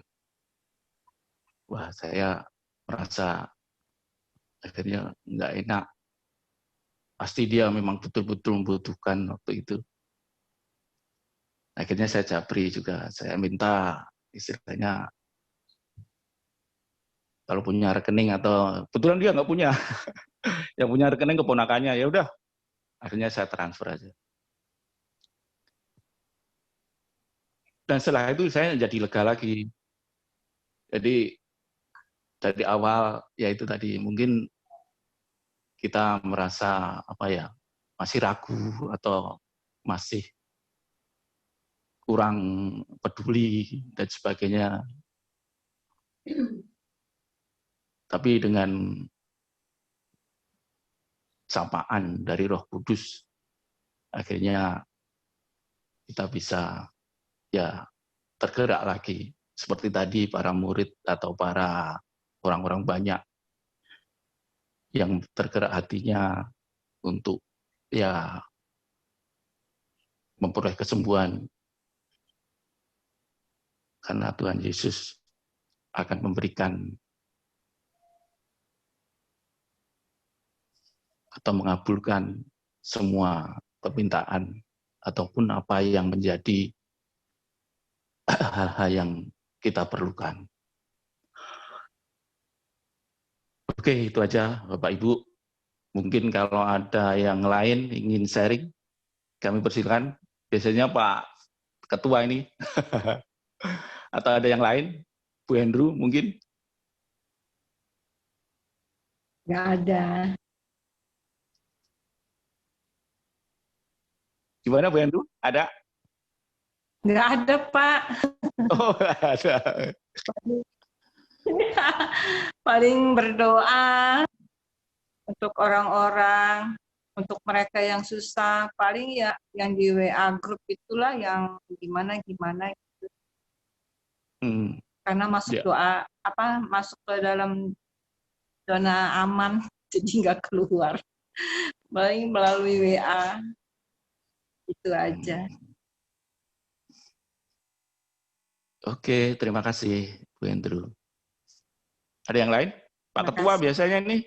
Wah, saya merasa akhirnya nggak enak. Pasti dia memang betul-betul membutuhkan waktu itu. Akhirnya saya japri juga, saya minta istilahnya, kalau punya rekening atau, kebetulan dia nggak punya, yang punya rekening keponakannya, ya udah. Akhirnya saya transfer aja. Dan setelah itu saya jadi lega lagi. Jadi dari awal ya itu tadi mungkin kita merasa masih ragu atau masih kurang peduli dan sebagainya. Tapi dengan sapaan dari Roh Kudus, akhirnya kita bisa ya tergerak lagi. Seperti tadi para murid atau para orang-orang banyak yang tergerak hatinya untuk ya memperoleh kesembuhan. Karena Tuhan Yesus akan memberikan atau mengabulkan semua permintaan ataupun apa yang menjadi hal-hal yang kita perlukan. Oke, itu aja Bapak Ibu. Mungkin kalau ada yang lain ingin sharing, kami persilakan. Biasanya Pak Ketua ini. Atau ada yang lain? Bu Hendru mungkin? Nggak ada. Gimana Bu Hendru? Ada? Nggak ada, Pak. Oh, ada. Paling berdoa untuk orang-orang, untuk mereka yang susah. Paling ya yang di WA grup itulah yang gimana-gimana gitu. Karena masuk Ya. doa masuk ke dalam zona aman, jadi nggak keluar. Paling melalui WA. Itu aja. Oke, terima kasih Bu Andrew. Ada yang lain? Pak Terima Ketua kasih. biasanya nih.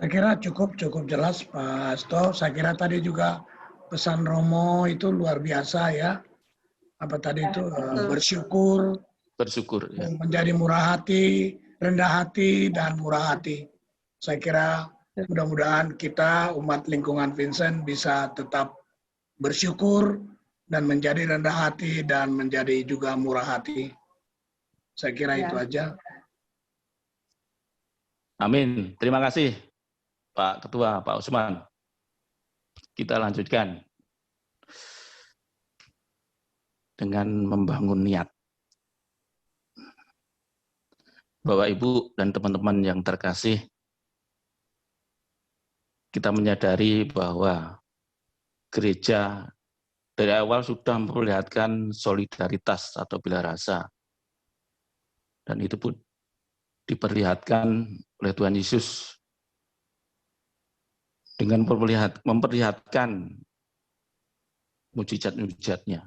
Saya kira cukup jelas Pak Hasto. Saya kira tadi juga pesan Romo itu luar biasa ya. Apa tadi itu bersyukur, Ya. menjadi murah hati, rendah hati, dan murah hati. Saya kira mudah-mudahan kita umat lingkungan Vincent bisa tetap bersyukur dan menjadi rendah hati dan menjadi juga murah hati. Saya kira itu aja. Amin. Terima kasih Pak Ketua, Pak Usman. Kita lanjutkan dengan membangun niat. Bapak, Ibu, dan teman-teman yang terkasih, kita menyadari bahwa gereja dari awal sudah memperlihatkan solidaritas atau bela rasa. Dan itu pun diperlihatkan oleh Tuhan Yesus dengan memperlihatkan mujizat-mujizatnya.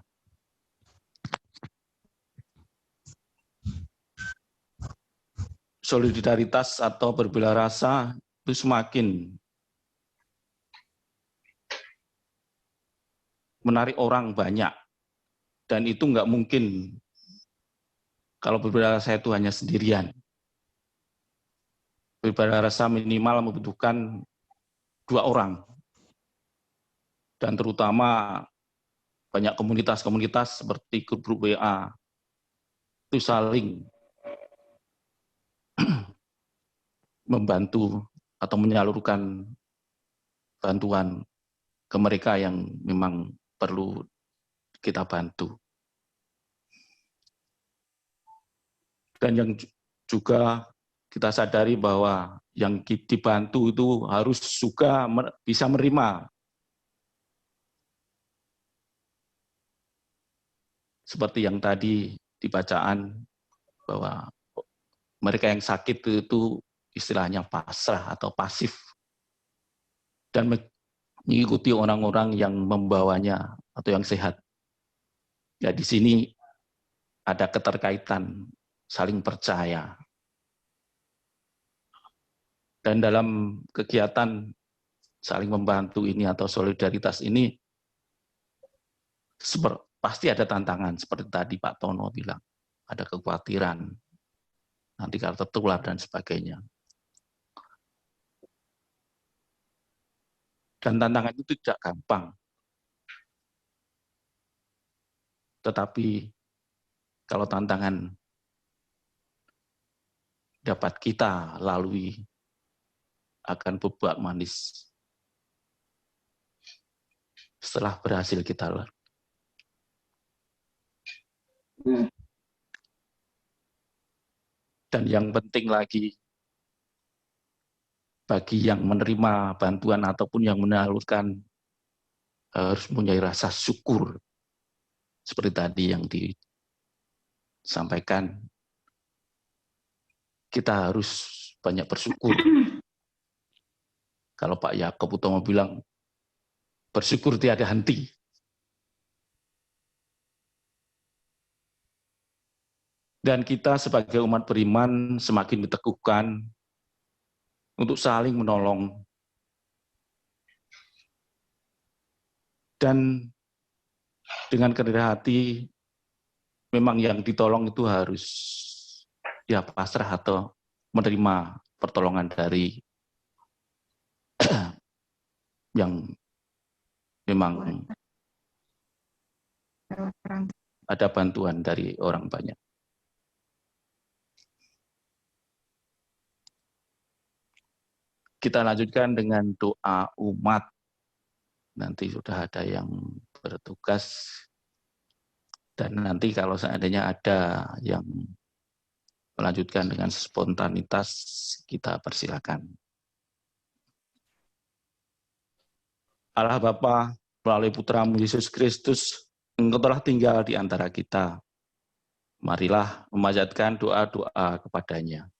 Solidaritas atau berbela rasa itu semakin menarik orang banyak. Dan itu nggak mungkin kalau berbela rasa itu hanya sendirian. Berbela rasa minimal membutuhkan 2 orang. Dan terutama banyak komunitas-komunitas seperti grup WA itu saling membantu atau menyalurkan bantuan ke mereka yang memang perlu kita bantu. Dan yang juga kita sadari bahwa yang dibantu itu harus juga bisa menerima. Seperti yang tadi dibacaan bahwa mereka yang sakit itu istilahnya pasrah atau pasif dan mengikuti orang-orang yang membawanya atau yang sehat. Ya, di sini ada keterkaitan, saling percaya. Dan dalam kegiatan saling membantu ini atau solidaritas ini pasti ada tantangan seperti tadi Pak Tono bilang, ada kekhawatiran nanti kalau tertular dan sebagainya. Dan tantangan itu tidak gampang. Tetapi kalau tantangan dapat kita lalui akan berbuah manis setelah berhasil kita lalui. Dan yang penting lagi, bagi yang menerima bantuan ataupun yang menyalurkan harus mempunyai rasa syukur. Seperti tadi yang disampaikan, kita harus banyak bersyukur. Kalau Pak Yakob Utomo bilang, bersyukur tiada henti. Dan kita sebagai umat beriman semakin diteguhkan untuk saling menolong. Dan dengan kerendahan hati, memang yang ditolong itu harus ya pasrah atau menerima pertolongan dari yang memang ada bantuan dari orang banyak. Kita lanjutkan dengan doa umat. Nanti sudah ada yang bertugas. Dan nanti kalau seandainya ada yang melanjutkan dengan spontanitas, kita persilakan. Allah Bapa, melalui Putra-Mu Yesus Kristus, Engkau telah tinggal di antara kita. Marilah memanjatkan doa-doa kepadanya.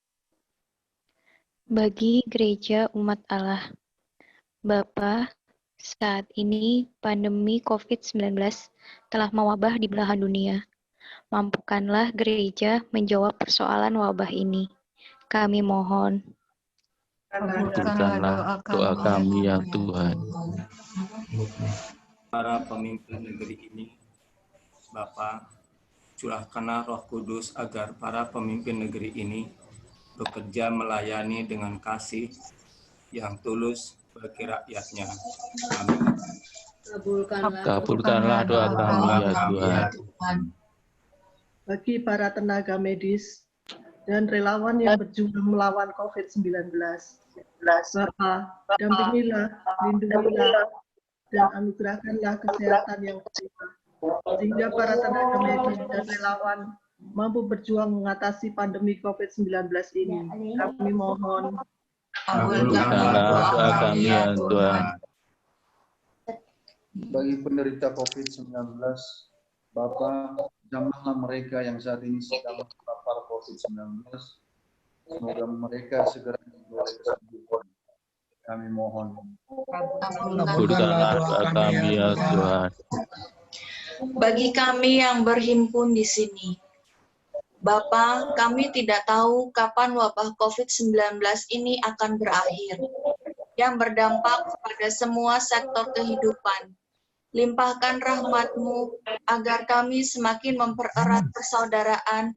Bagi gereja umat Allah, Bapa, saat ini pandemi COVID-19 telah mewabah di belahan dunia. Mampukanlah gereja menjawab persoalan wabah ini. Kami mohon. Kabulkanlah doa kami ya Tuhan. Para pemimpin negeri ini, Bapa, curahkanlah Roh Kudus agar para pemimpin negeri ini bekerja melayani dengan kasih yang tulus bagi rakyatnya. Amin. Kabulkanlah doa kami ya Tuhan. Bagi para tenaga medis dan relawan yang berjuang melawan COVID-19, Bapa, dampingilah, lindungilah, dan anugerahkanlah kesehatan yang prima, sehingga para tenaga medis dan relawan mampu berjuang mengatasi pandemi COVID-19 ini. Kami mohon. Kabulkanlah doa kami ya Tuhan. Bagi penderita COVID-19, Bapa, jamahlah mereka yang saat ini sedang terpapar COVID-19. Semoga mereka segera diberkati kesembuhan. Kami mohon. Kabulkanlah doa kami ya Tuhan. Bagi kami yang berhimpun di sini, Bapa, kami tidak tahu kapan wabah COVID-19 ini akan berakhir, yang berdampak kepada semua sektor kehidupan. Limpahkan rahmat-Mu agar kami semakin mempererat persaudaraan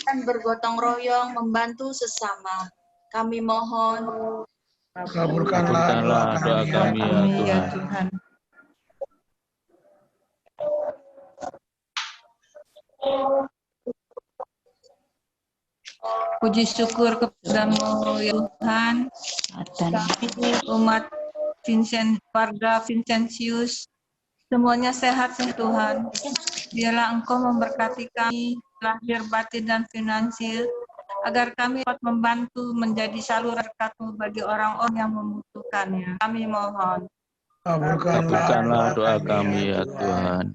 dan bergotong royong membantu sesama. Kami mohon. Kabulkanlah doa kami ya Tuhan. Puji syukur kepada-Mu ya Tuhan. Umat warga Vincentius, semuanya sehat ya Tuhan. Biarlah Engkau memberkati kami lahir, batin, dan finansial, agar kami dapat membantu menjadi saluran berkat-Mu bagi orang-orang yang membutuhkannya. Kami mohon. Kabulkanlah doa kami ya Tuhan.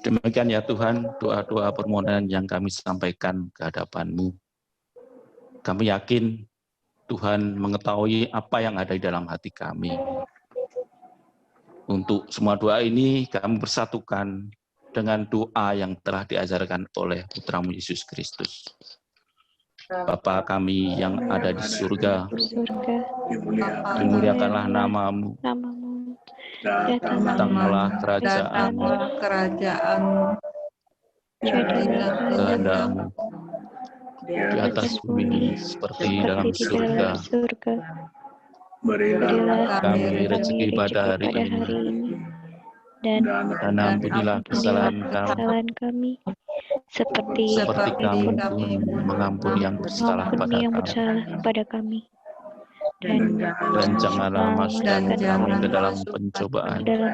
Demikian ya Tuhan, doa-doa permohonan yang kami sampaikan ke hadapan-Mu. Kami yakin Tuhan mengetahui apa yang ada di dalam hati kami. Untuk semua doa ini kami bersatukan dengan doa yang telah diajarkan oleh Putra-Mu Yesus Kristus. Bapa kami yang ada di surga, dimuliakanlah nama-Mu. Datanglah kerajaan-Mu, jadilah kehendak-Mu di atas bumi seperti dalam surga. Berilah kami rezeki pada hari ini, dan ampunilah kesalahan kami, seperti kami pun mengampuni yang bersalah kepada kami. Dan janganlah masukkan kami ke dalam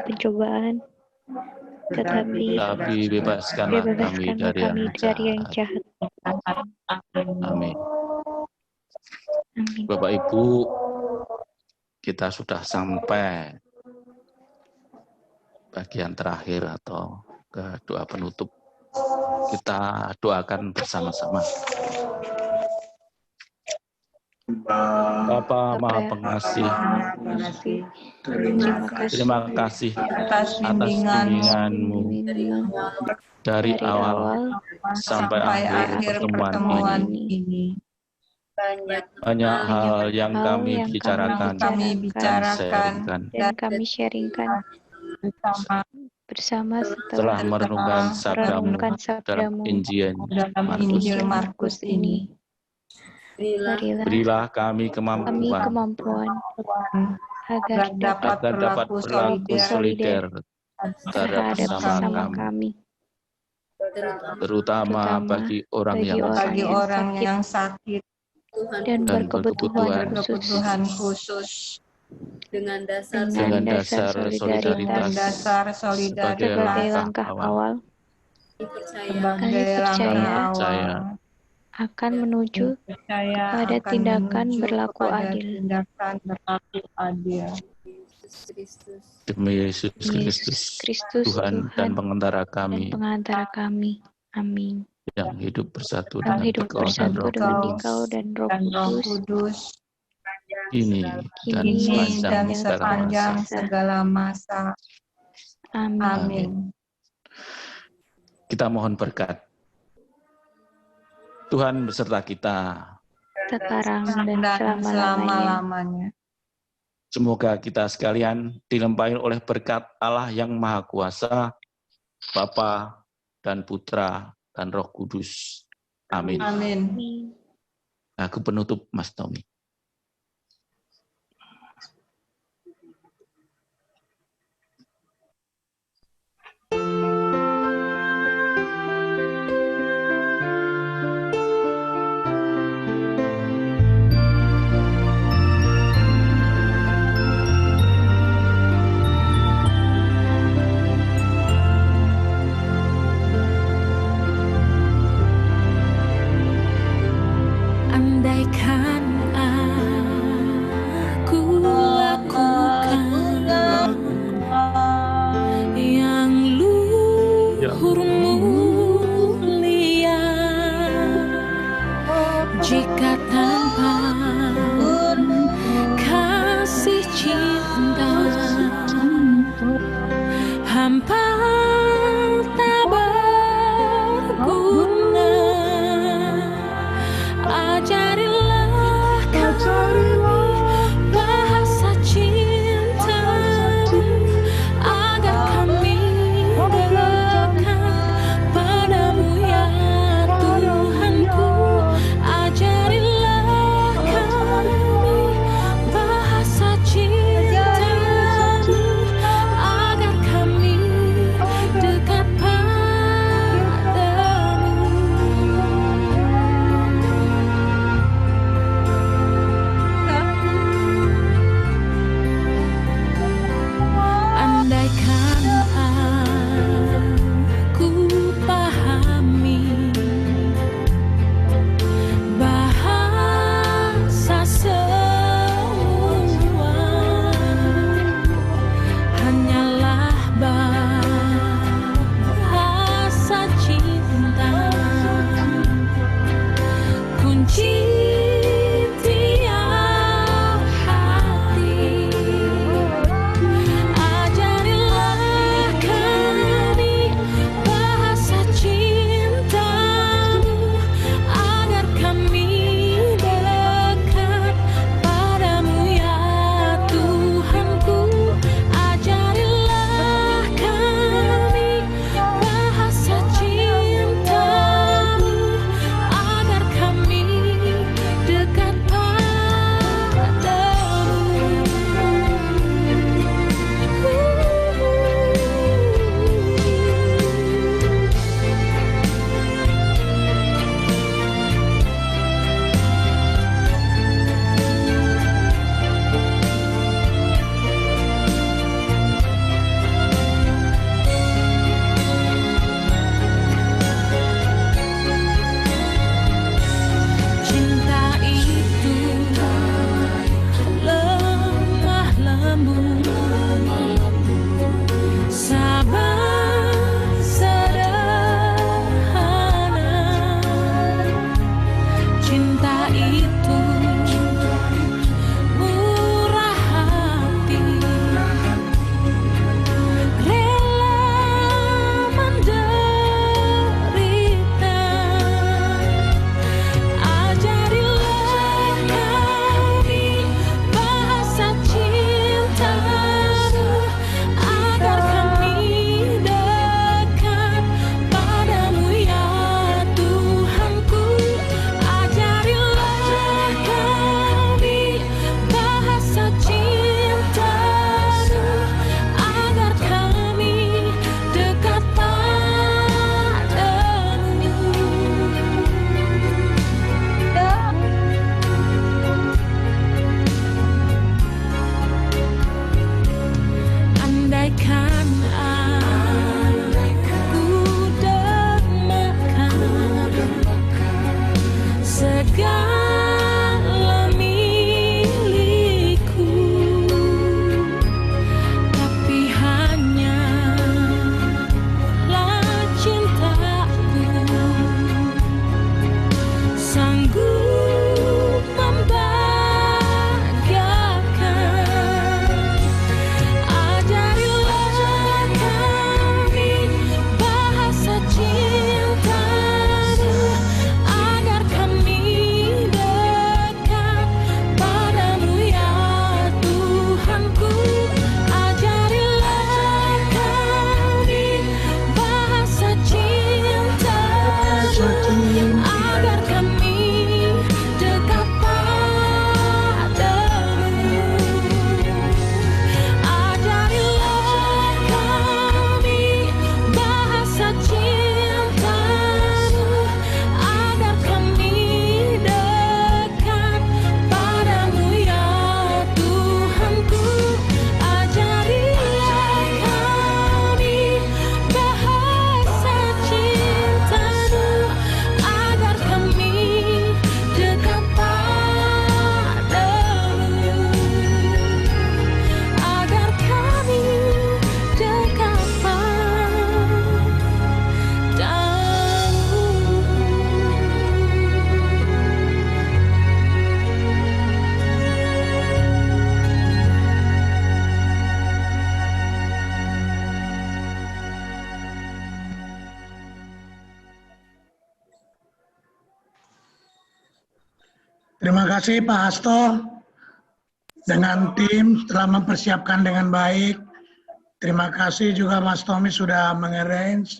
pencobaan, tetapi bebaskanlah kami dari yang jahat. Amin. Bapak Ibu, kita sudah sampai bagian terakhir atau ke doa penutup. Kita doakan bersama-sama. Bapa Maha Pengasih, terima kasih atas bimbingan-Mu dari awal sampai akhir pertemuan ini. Banyak hal yang kami bicarakan dan kami sharingkan bersama setelah merenungkan sabda-Mu dalam Injil Markus ini. Berilah kami kemampuan agar dapat berlaku solider terhadap sesama kami, terutama bagi orang yang sakit dan berkebutuhan khusus, dengan dasar solidaritas sebagai langkah awal. Kami percaya akan menuju kepada tindakan berlaku adil. Demi Yesus Kristus, Tuhan dan pengantara kami. Amin. Yang hidup bersatu dengan Dikau dan Roh Kudus. Kini dan sepanjang segala masa. Amin. Kita mohon berkat. Tuhan beserta kita sekarang dan selama-lamanya. Semoga kita sekalian dilimpahi oleh berkat Allah yang Maha Kuasa, Bapa dan Putra dan Roh Kudus. Amin. Aku penutup, Mas Tommy. Andaikan aku lakukan yang luhur mulia, jika tanpa kasih cinta hampa tak berguna. Ajarilah kami bahasa cinta-Mu agar kami dekat padamu ya Tuhanku. Ajarilah kami bahasa cinta-Mu agar kami dekat andaikan aku pahami bahasa semua, hanyalah bahasa cinta, kunci tiap hati. Ajarilah kami bahasa cinta-Mu agar kami dekat padamu ya Tuhanku. Ajarilah kami bahasa cinta-Mu agar kami dekat cinta itu lemah lembut, sabar sederhana. Cinta itu murah hati, rela menderita. Ajarilah kami bahasa cinta Terima kasih Pak Hasto dengan tim telah mempersiapkan dengan baik. Terima kasih juga Mas Tommy sudah mengarrange.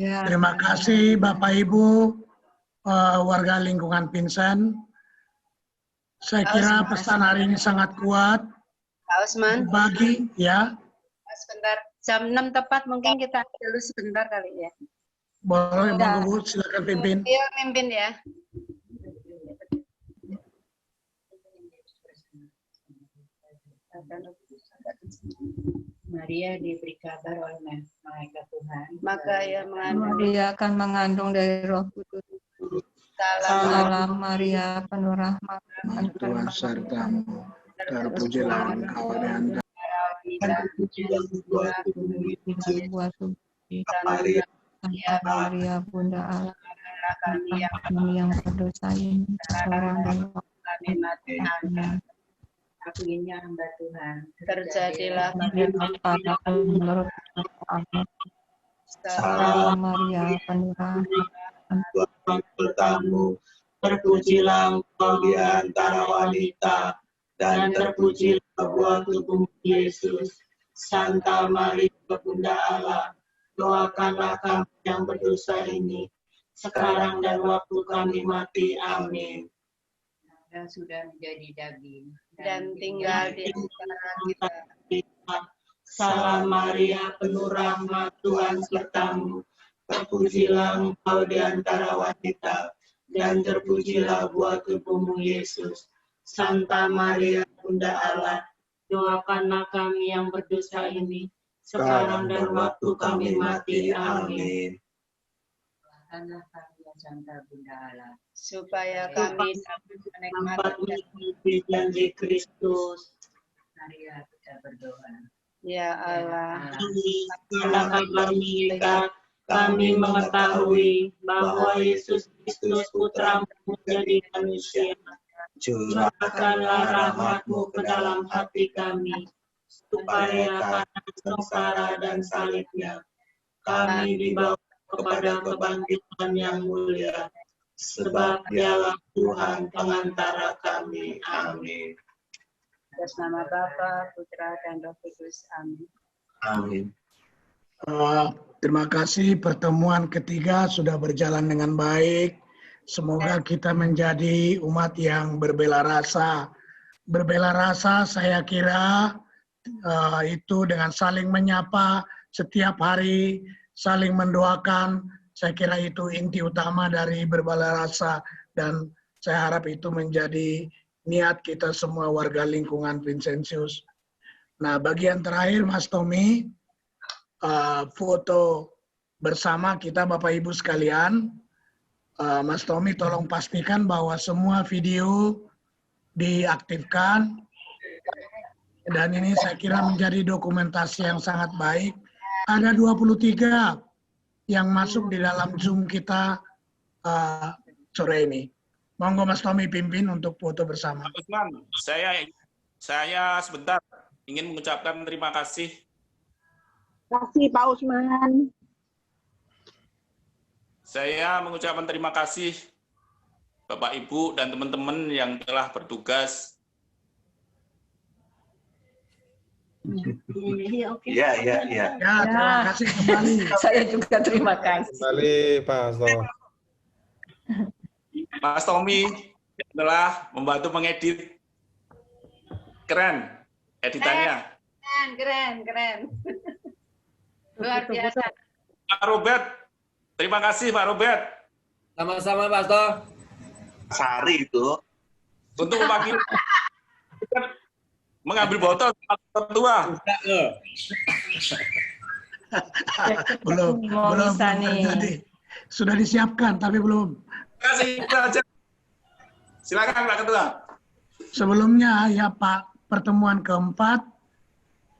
Ya. Terima kasih Bapak Ibu warga lingkungan Vincent. Saya kira pesan hari ini sangat kuat. Pak Usman. Bagi ya. Sebentar, jam 6 tepat mungkin kita dulu sebentar kali ya. Boleh, Bu, silakan pimpin. Iya, pimpin ya. Maria diberi kabar oleh malaikat Tuhan. Maka ia mengandung. Maria akan mengandung dari Roh Kudus. Salam Maria, penuh rahmat. Tuhan sertamu, terpujilah engkau di antara Santa Maria, Bunda Allah, kami yang berdosa ini, sekarang dan waktu kami mati. Amin. Aku ini hamba Tuhan. Terjadilah kepadaku menurut Allah. Salam Maria, penuh rahmat. Tuhan bertamu, terpujilah engkau di antara wanita, dan terpujilah buah tubuh Yesus. Santa Maria, Bunda Allah, doakanlah kami yang berdosa ini, sekarang dan waktu kami mati. Amin. Dan sudah menjadi daging dan tinggal di antara kita. Salam Maria, penuh rahmat, Tuhan sertamu. Terpujilah engkau di antara wanita, dan terpujilah buah tubuhmu Yesus. Santa Maria, Bunda Allah, doakanlah kami yang berdosa ini, sekarang dan waktu kami mati. Amin. Doakanlah kami yang Santa Bunda Allah, supaya kami dapat menikmati janji Kristus. Maria, kita berdoa. Ya Allah, karena kami kami mengetahui bahwa Yesus Kristus Putra-Mu menjadi manusia. Curahkanlah rahmat-Mu ke dalam hati kami, supaya karena sengsara dan salibnya, kami dibawa kepada kebangkitan yang mulia. Sebab Dialah Tuhan pengantara kami. Amin. Atas nama Bapa, Putra, dan Roh Kudus. Amin. Amin. Terima kasih, pertemuan ketiga sudah berjalan dengan baik. Semoga kita menjadi umat yang berbela rasa. Berbela rasa saya kira itu dengan saling menyapa setiap hari, saling mendoakan. Saya kira itu inti utama dari berbela rasa, dan saya harap itu menjadi niat kita semua warga lingkungan Vincentius. Nah, bagian terakhir Mas Tommy, foto bersama kita Bapak Ibu sekalian. Mas Tommy tolong pastikan bahwa semua video diaktifkan, dan ini saya kira menjadi dokumentasi yang sangat baik. Ada 23 yang masuk di dalam Zoom kita sore ini. Monggo Mas Tommy pimpin untuk foto bersama. Pak Usman, saya sebentar ingin mengucapkan terima kasih. Terima kasih Pak Usman. Saya mengucapkan terima kasih Bapak Ibu dan teman-teman yang telah bertugas. Ya, terima kasih kembali. Saya juga terima kasih. Kembali Pak Hasto. Mas Tommy yang telah membantu mengedit. Keren editannya. Keren. Luar biasa. Pak Robert, terima kasih Pak Robert. Sama-sama Pak Hasto. Sari itu. Untuk memanggil mengambil botol ketua. belum terjadi. Sudah disiapkan tapi belum. Terima kasih aja. Silakan Pak Ketua. Sebelumnya ya Pak, pertemuan keempat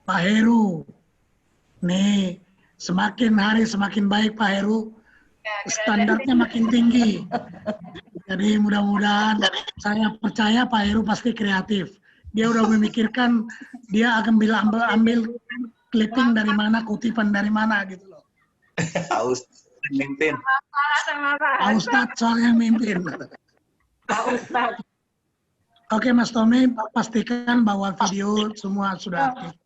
Pak Heru. Nih, semakin hari semakin baik Pak Heru. Standarnya makin tinggi. Jadi mudah-mudahan, saya percaya Pak Heru pasti kreatif. Dia udah memikirkan dia akan ambil clipping dari mana, kutipan dari mana gitu loh. Mimpin. Sama Pak. Pak Ustadz soalnya mimpin. Pak Ustadz. Oke, Mas Tommy, pastikan bahwa video semua sudah aktif.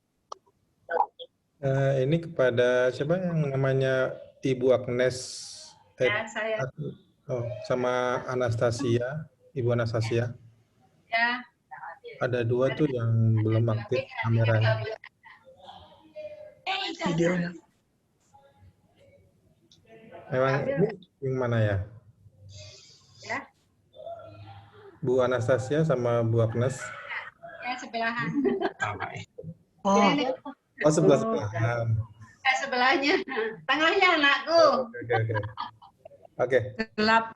Ini kepada siapa yang namanya Ibu Agnes Ya, saya. sama Anastasia, Ibu Anastasia. Ya. Ada 2 tuh yang belum aktif kameranya. Videonya. Memang ini yang mana ya? Ya. Bu Anastasia sama Bu Agnes. Ya, sebelahan. Oh, sebelah-sebelahan. Ya, sebelahnya. Tengahnya anakku. Oke. Gelap.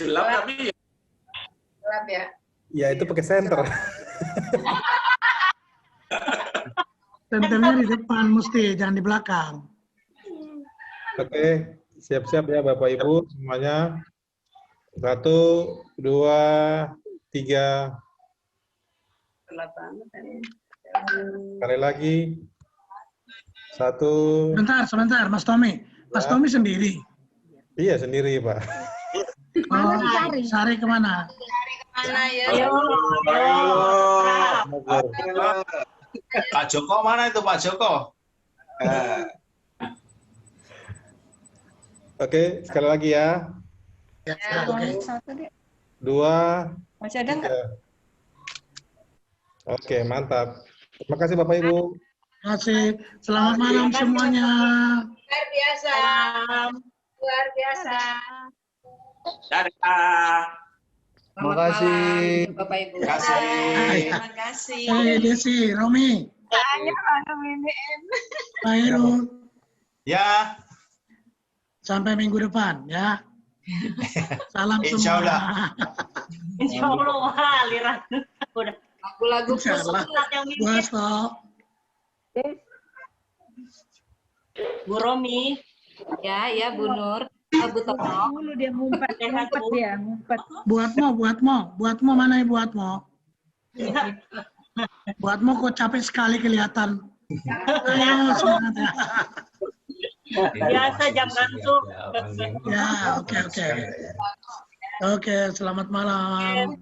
Gelap tapi Gelap ya. Ya, itu pakai senter. Senternya di depan mesti, jangan di belakang. Oke, siap-siap ya Bapak Ibu semuanya. 1, 2, 3. Gelap banget. Sekali lagi. 1. Sebentar, Mas Tommy. Mas Tommy sendiri. Iya, sendiri, Pak. Oh, Sari kemana? Mana ya? Pak Joko mana itu Pak Joko? Oke, sekali lagi ya. Satu deh. 2. Masih ada nggak? 3. Oke, mantap. Terima kasih Bapak Ibu. Terima kasih. Selamat malam semuanya. Luar biasa. Luar biasa. Dadah. Terima kasih. Bapak Ibu. Terima kasih. Terima kasih. Desi, Romi. Saya Mimiin. Pak Heru. Ya. Sampai minggu depan ya. Salam Insya Allah. semua. Insya Allah, Lira. Udah. Lagu-lagu Insya Allah. khusus yang Buas toh. Bu Romi. Ya, Bu Nur. Bu Tono. Dulu dia ngumpet dia, ngumpet. Buatmo mana ya Buatmo? Buatmo kok capek sekali kelihatan. Ayo semangat ya. Biasa jam ngantuk. Ya, oke. Oke, selamat malam.